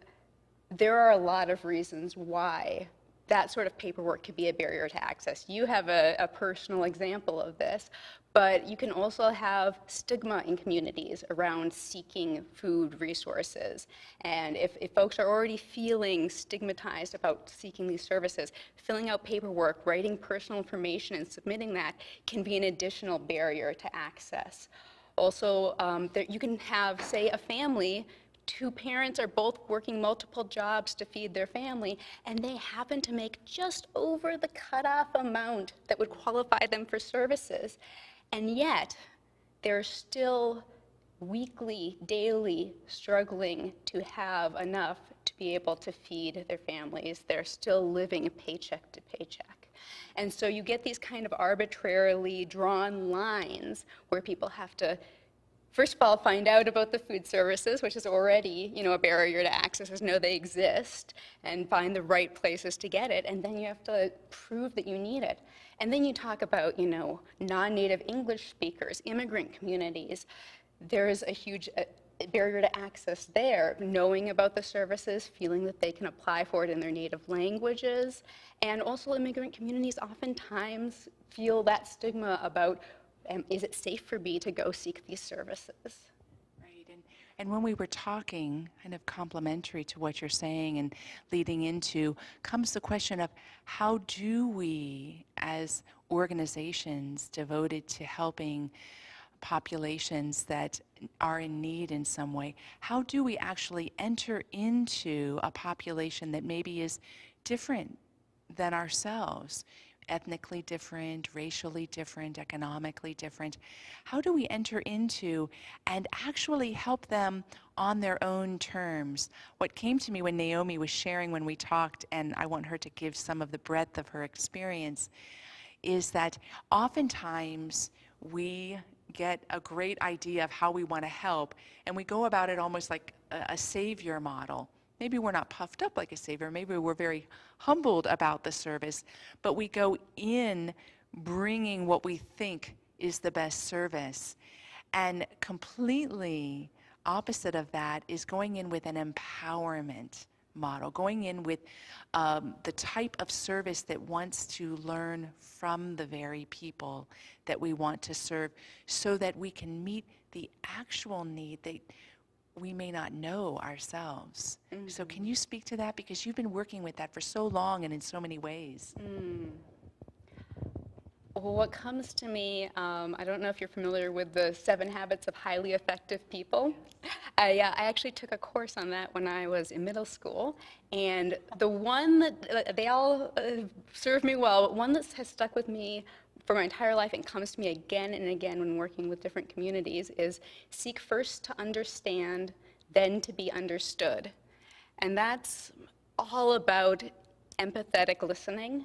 there are a lot of reasons why that sort of paperwork could be a barrier to access. You have a personal example of this, but you can also have stigma in communities around seeking food resources. And if folks are already feeling stigmatized about seeking these services, filling out paperwork, writing personal information, and submitting that can be an additional barrier to access. Also, you can have, say, a family. Two parents are both working multiple jobs to feed their family, and they happen to make just over the cutoff amount that would qualify them for services. And yet, they're still weekly, daily struggling to have enough to be able to feed their families. They're still living paycheck to paycheck. And so you get these kind of arbitrarily drawn lines where people have to, first of all, find out about the food services, which is already, a barrier to access, is know they exist, and find the right places to get it, and then you have to prove that you need it. And then you talk about, non-native English speakers, immigrant communities. There's a huge barrier to access there, knowing about the services, feeling that they can apply for it in their native languages. And also immigrant communities oftentimes feel that stigma about, is it safe for me to go seek these services? Right, and when we were talking, kind of complementary to what you're saying and leading into, comes the question of how do we, as organizations devoted to helping populations that are in need in some way, how do we actually enter into a population that maybe is different than ourselves? Ethnically different, racially different, economically different. How do we enter into and actually help them on their own terms? What came to me when Naomi was sharing when we talked, and I want her to give some of the breadth of her experience, is that oftentimes we get a great idea of how we want to help, and we go about it almost like a savior model. Maybe we're not puffed up like a savior. Maybe we're very humbled about the service, but we go in bringing what we think is the best service. And completely opposite of that is going in with an empowerment model, going in with the type of service that wants to learn from the very people that we want to serve, so that we can meet the actual need that we may not know ourselves. Mm-hmm. So can you speak to that? Because you've been working with that for so long and in so many ways. Well, what comes to me, I don't know if you're familiar with the 7 Habits of Highly Effective People. I actually took a course on that when I was in middle school, and the one that they all served me well, but one that has stuck with me for my entire life and comes to me again and again when working with different communities is seek first to understand, then to be understood. And that's all about empathetic listening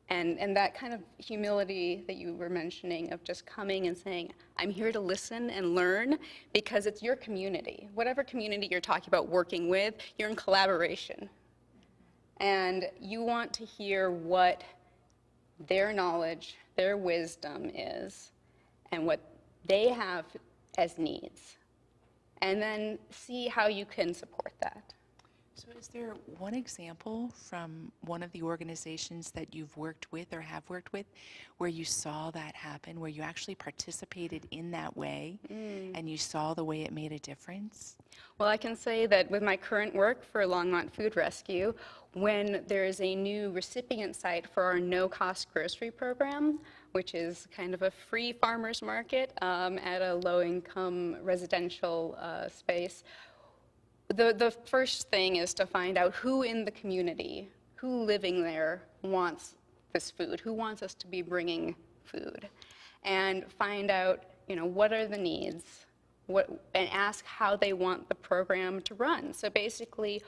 and that kind of humility that you were mentioning of just coming and saying, I'm here to listen and learn because it's your community. Whatever community you're talking about working with, you're in collaboration. And you want to hear what their knowledge, their wisdom is, and what they have as needs, and then see how you can support that. So is there one example from one of the organizations that you've worked with or have worked with where you saw that happen, where you actually participated in that way and you saw the way it made a difference? Well, I can say that with my current work for Longmont Food Rescue, when there is a new recipient site for our no-cost grocery program, which is kind of a free farmers market at a low-income residential space, the first thing is to find out who in the community, who living there wants this food, who wants us to be bringing food, and find out, what are the needs, and ask how they want the program to run. So basically,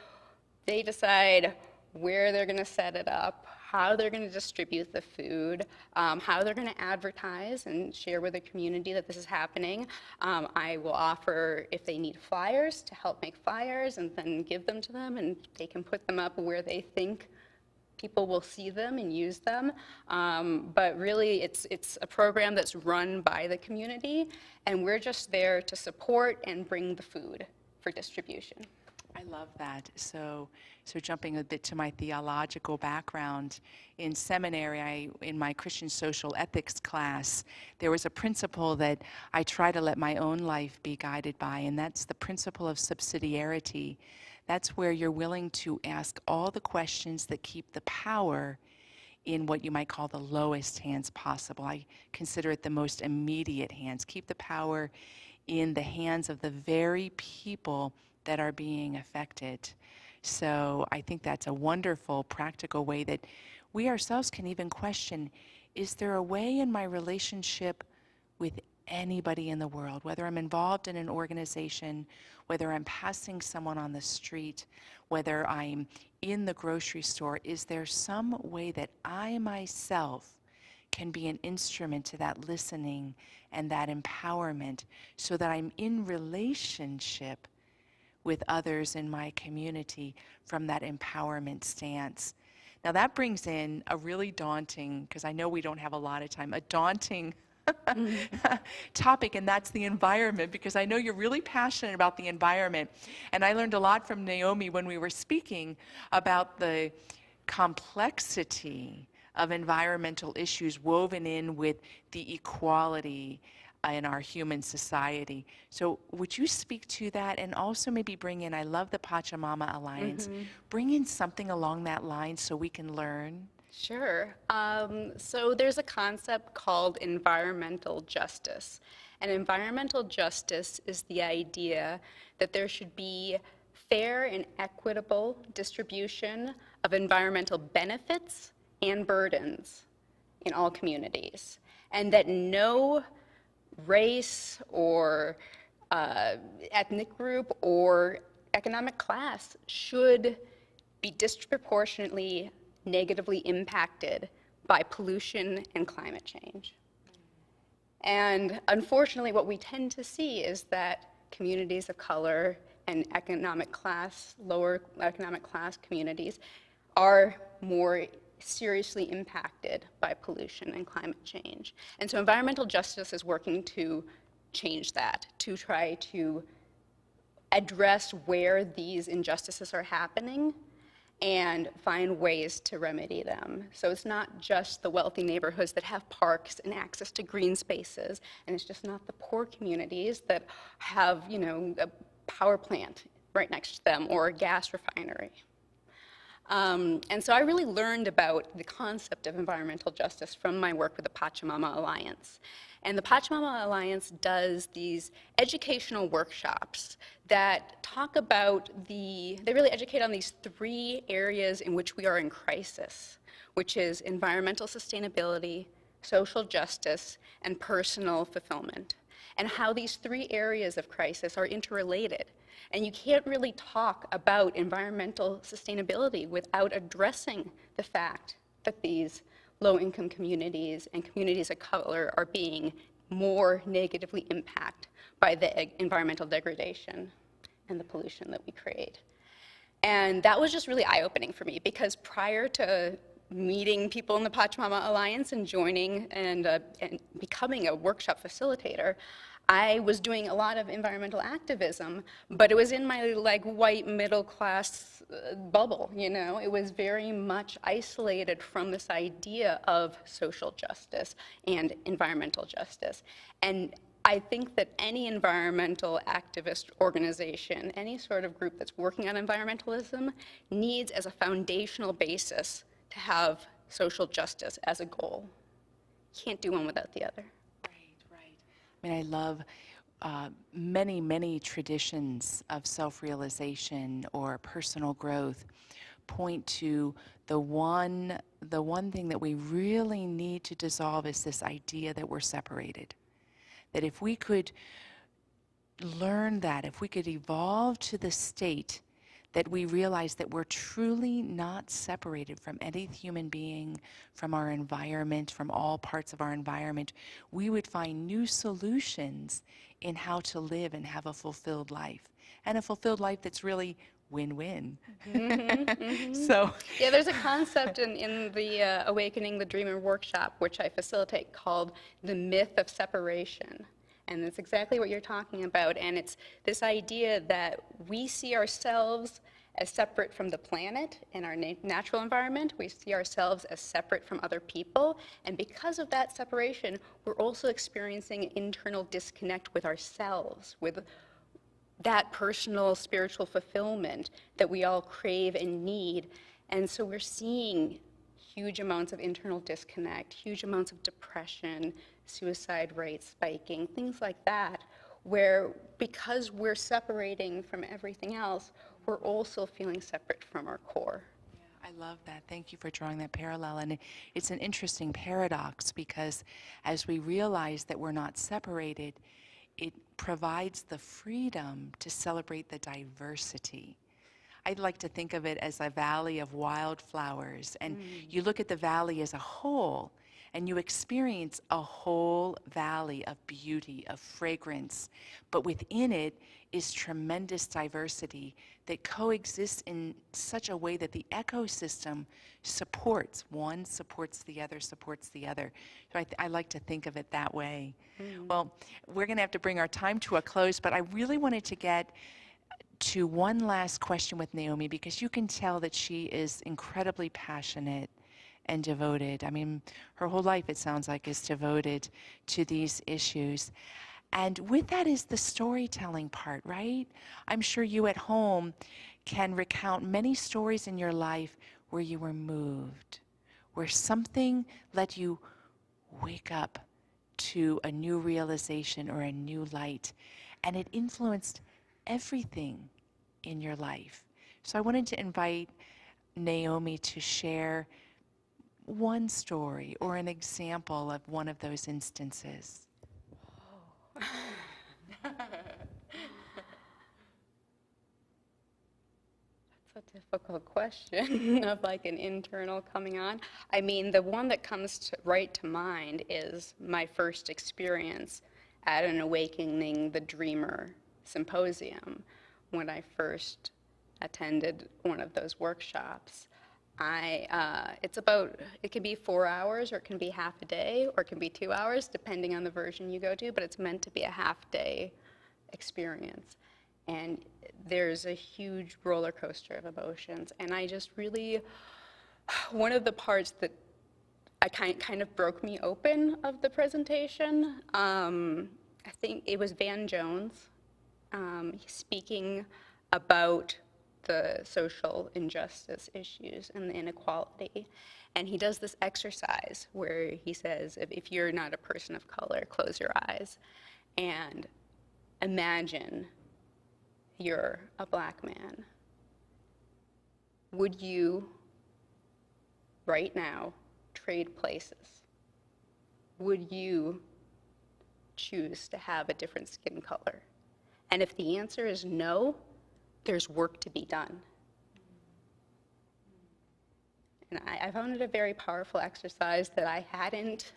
they decide where they're going to set it up, how they're going to distribute the food, how they're going to advertise and share with the community that this is happening. I will offer, if they need flyers, to help make flyers and then give them to them, and they can put them up where they think people will see them and use them. But really, it's a program that's run by the community, and we're just there to support and bring the food for distribution. I love that. So jumping a bit to my theological background, in seminary, in my Christian social ethics class, there was a principle that I try to let my own life be guided by, and that's the principle of subsidiarity. That's where you're willing to ask all the questions that keep the power in what you might call the lowest hands possible. I consider it the most immediate hands. Keep the power in the hands of the very people that are being affected. So I think that's a wonderful, practical way that we ourselves can even question, is there a way in my relationship with anybody in the world, whether I'm involved in an organization, whether I'm passing someone on the street, whether I'm in the grocery store, is there some way that I myself can be an instrument to that listening and that empowerment so that I'm in relationship with others in my community from that empowerment stance? Now that brings in a really daunting, because I know we don't have a lot of time, a daunting topic, and that's the environment, because I know you're really passionate about the environment. And I learned a lot from Naomi when we were speaking about the complexity of environmental issues woven in with the equality in our human society. So would you speak to that, and also maybe bring in, I love the Pachamama Alliance, bring in something along that line so we can learn? Sure. So there's a concept called environmental justice. And environmental justice is the idea that there should be fair and equitable distribution of environmental benefits and burdens in all communities, and that no race or ethnic group or economic class should be disproportionately negatively impacted by pollution and climate change. And unfortunately, what we tend to see is that communities of color and lower economic class communities are more seriously impacted by pollution and climate change. And so environmental justice is working to change that, to try to address where these injustices are happening and find ways to remedy them. So it's not just the wealthy neighborhoods that have parks and access to green spaces, and it's just not the poor communities that have, a power plant right next to them or a gas refinery. And so I really learned about the concept of environmental justice from my work with the Pachamama Alliance. And the Pachamama Alliance does these educational workshops that talk about they really educate on these 3 areas in which we are in crisis, which is environmental sustainability, social justice, and personal fulfillment, and how these 3 areas of crisis are interrelated. And you can't really talk about environmental sustainability without addressing the fact that these low-income communities and communities of color are being more negatively impacted by the environmental degradation and the pollution that we create. And that was just really eye-opening for me, because prior to meeting people in the Pachamama Alliance and joining and becoming a workshop facilitator, I was doing a lot of environmental activism, but it was in my like white middle class bubble, you know? It was very much isolated from this idea of social justice and environmental justice. And I think that any environmental activist organization, any sort of group that's working on environmentalism, needs as a foundational basis to have social justice as a goal. Can't do one without the other. Right. I mean, I love many, many traditions of self-realization or personal growth point to the one thing that we really need to dissolve is this idea that we're separated. That if we could learn that, if we could evolve to the state that we realize that we're truly not separated from any human being, from our environment, from all parts of our environment, we would find new solutions in how to live and have a fulfilled life. And a fulfilled life that's really win-win. So, Yeah, there's a concept in the Awakening the Dreamer workshop, which I facilitate, called the myth of separation. And that's exactly what you're talking about. And it's this idea that we see ourselves as separate from the planet and our natural environment. We see ourselves as separate from other people. And because of that separation, we're also experiencing internal disconnect with ourselves, with that personal spiritual fulfillment that we all crave and need. And so we're seeing huge amounts of internal disconnect, huge amounts of depression, suicide rates spiking, things like that, where because we're separating from everything else, we're also feeling separate from our core. I love that. Thank you for drawing that parallel. And it's an interesting paradox because as we realize that we're not separated, it provides the freedom to celebrate the diversity. I'd like to think of it as a valley of wildflowers. And you look at the valley as a whole, and you experience a whole valley of beauty, of fragrance. But within it is tremendous diversity that coexists in such a way that the ecosystem supports. One supports the other, supports the other. So I like to think of it that way. Well, we're going to have to bring our time to a close, but I really wanted to get to one last question with Naomi because you can tell that she is incredibly passionate and devoted. I mean, her whole life, it sounds like, is devoted to these issues. And with that is the storytelling part, right? I'm sure you at home can recount many stories in your life where you were moved, where something let you wake up to a new realization or a new light, and it influenced everything in your life. So I wanted to invite Naomi to share one story or an example of one of those instances. That's a difficult question of like an internal coming on. I mean, the one that comes right to mind is my first experience at an Awakening the Dreamer symposium when I first attended one of those workshops. It can be 4 hours, or it can be half a day, or it can be 2 hours, depending on the version you go to, but it's meant to be a half-day experience. And there's a huge roller coaster of emotions. And I just really, one of the parts that kind of broke me open of the presentation, I think it was Van Jones speaking about the social injustice issues and the inequality. And he does this exercise where he says, if you're not a person of color, close your eyes and imagine you're a black man. Would you, right now, trade places? Would you choose to have a different skin color? And if the answer is no, there's work to be done. And I found it a very powerful exercise that I hadn't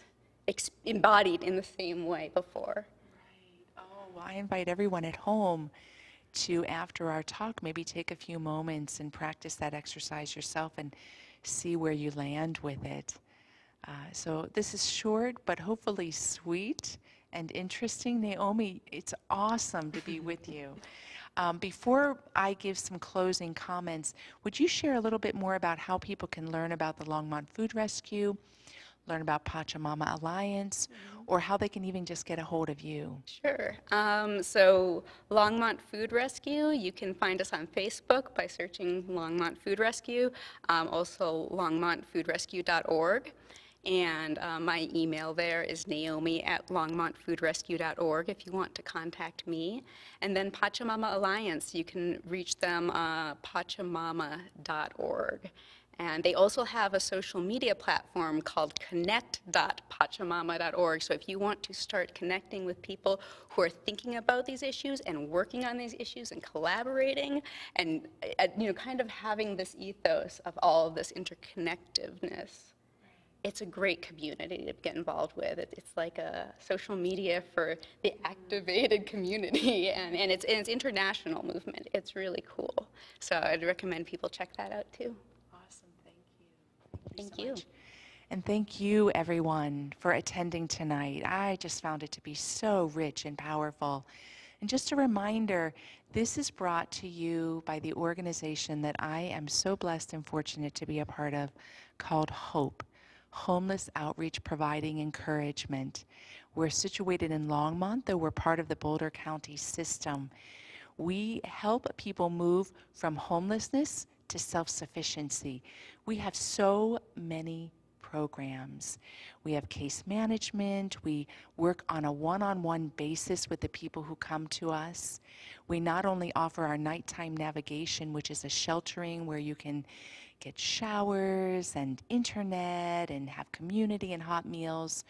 embodied in the same way before. Right. Oh, well, I invite everyone at home to, after our talk, maybe take a few moments and practice that exercise yourself and see where you land with it. So this is short, but hopefully sweet and interesting. Naomi, it's awesome to be with you. Before I give some closing comments, would you share a little bit more about how people can learn about the Longmont Food Rescue, learn about Pachamama Alliance, or how they can even just get a hold of you? Sure. So Longmont Food Rescue, you can find us on Facebook by searching Longmont Food Rescue, also longmontfoodrescue.org. And my email there is naomi@longmontfoodrescue.org if you want to contact me. And then Pachamama Alliance, you can reach them pachamama.org. And they also have a social media platform called connect.pachamama.org. So if you want to start connecting with people who are thinking about these issues and working on these issues and collaborating and kind of having this ethos of all of this interconnectedness, it's a great community to get involved with. It's like a social media for the activated community, and it's international movement. It's really cool. So I'd recommend people check that out too. Awesome, thank you. Thank so you. much. And thank you, everyone, for attending tonight. I just found it to be so rich and powerful. And just a reminder, this is brought to you by the organization that I am so blessed and fortunate to be a part of, called HOPE, Homeless Outreach Providing Encouragement. We're situated in Longmont, though we're part of the Boulder County system. We help people move from homelessness to self-sufficiency. We have so many programs. We have case management. We work on a one-on-one basis with the people who come to us. We not only offer our nighttime navigation, which is a sheltering where you can get showers and internet and have community and hot meals,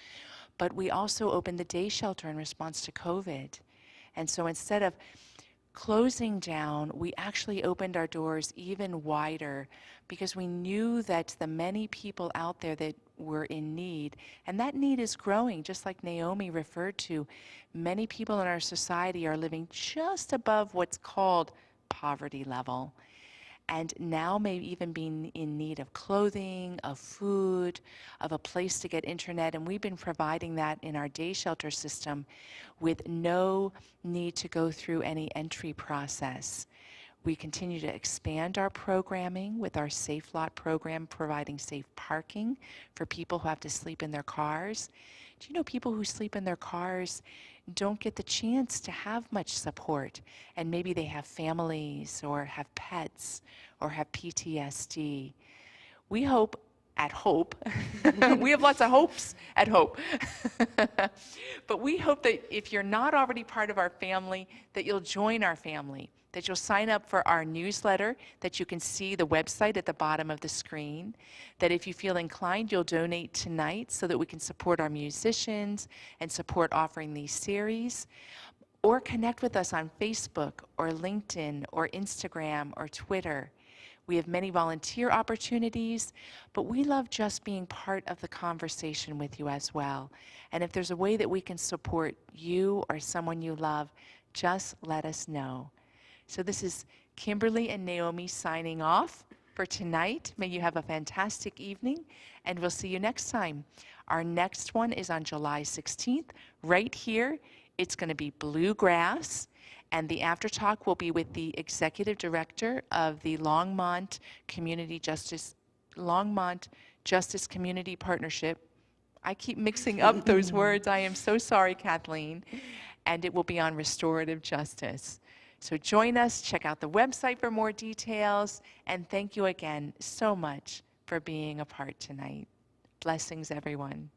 but we also open the day shelter in response to COVID. And so instead of closing down, we actually opened our doors even wider because we knew that the many people out there that were in need, and that need is growing, just like Naomi referred to. Many people in our society are living just above what's called poverty level, and now may even be in need of clothing, of food, of a place to get internet. And we've been providing that in our day shelter system with no need to go through any entry process. We continue to expand our programming with our Safe Lot program, providing safe parking for people who have to sleep in their cars. Do you know people who sleep in their cars don't get the chance to have much support, and maybe they have families or have pets or have PTSD. We hope at HOPE, we have lots of hopes at HOPE, but we hope that if you're not already part of our family, that you'll join our family, that you'll sign up for our newsletter, that you can see the website at the bottom of the screen, that if you feel inclined, you'll donate tonight so that we can support our musicians and support offering these series, or connect with us on Facebook or LinkedIn or Instagram or Twitter. We have many volunteer opportunities, but we love just being part of the conversation with you as well. And if there's a way that we can support you or someone you love, just let us know. So this is Kimberly and Naomi signing off for tonight. May you have a fantastic evening, and we'll see you next time. Our next one is on July 16th, right here. It's going to be Bluegrass, and the after talk will be with the executive director of the Longmont Justice Community Partnership. I keep mixing up those words. I am so sorry, Kathleen. And it will be on restorative justice. So join us, check out the website for more details, and thank you again so much for being a part tonight. Blessings, everyone.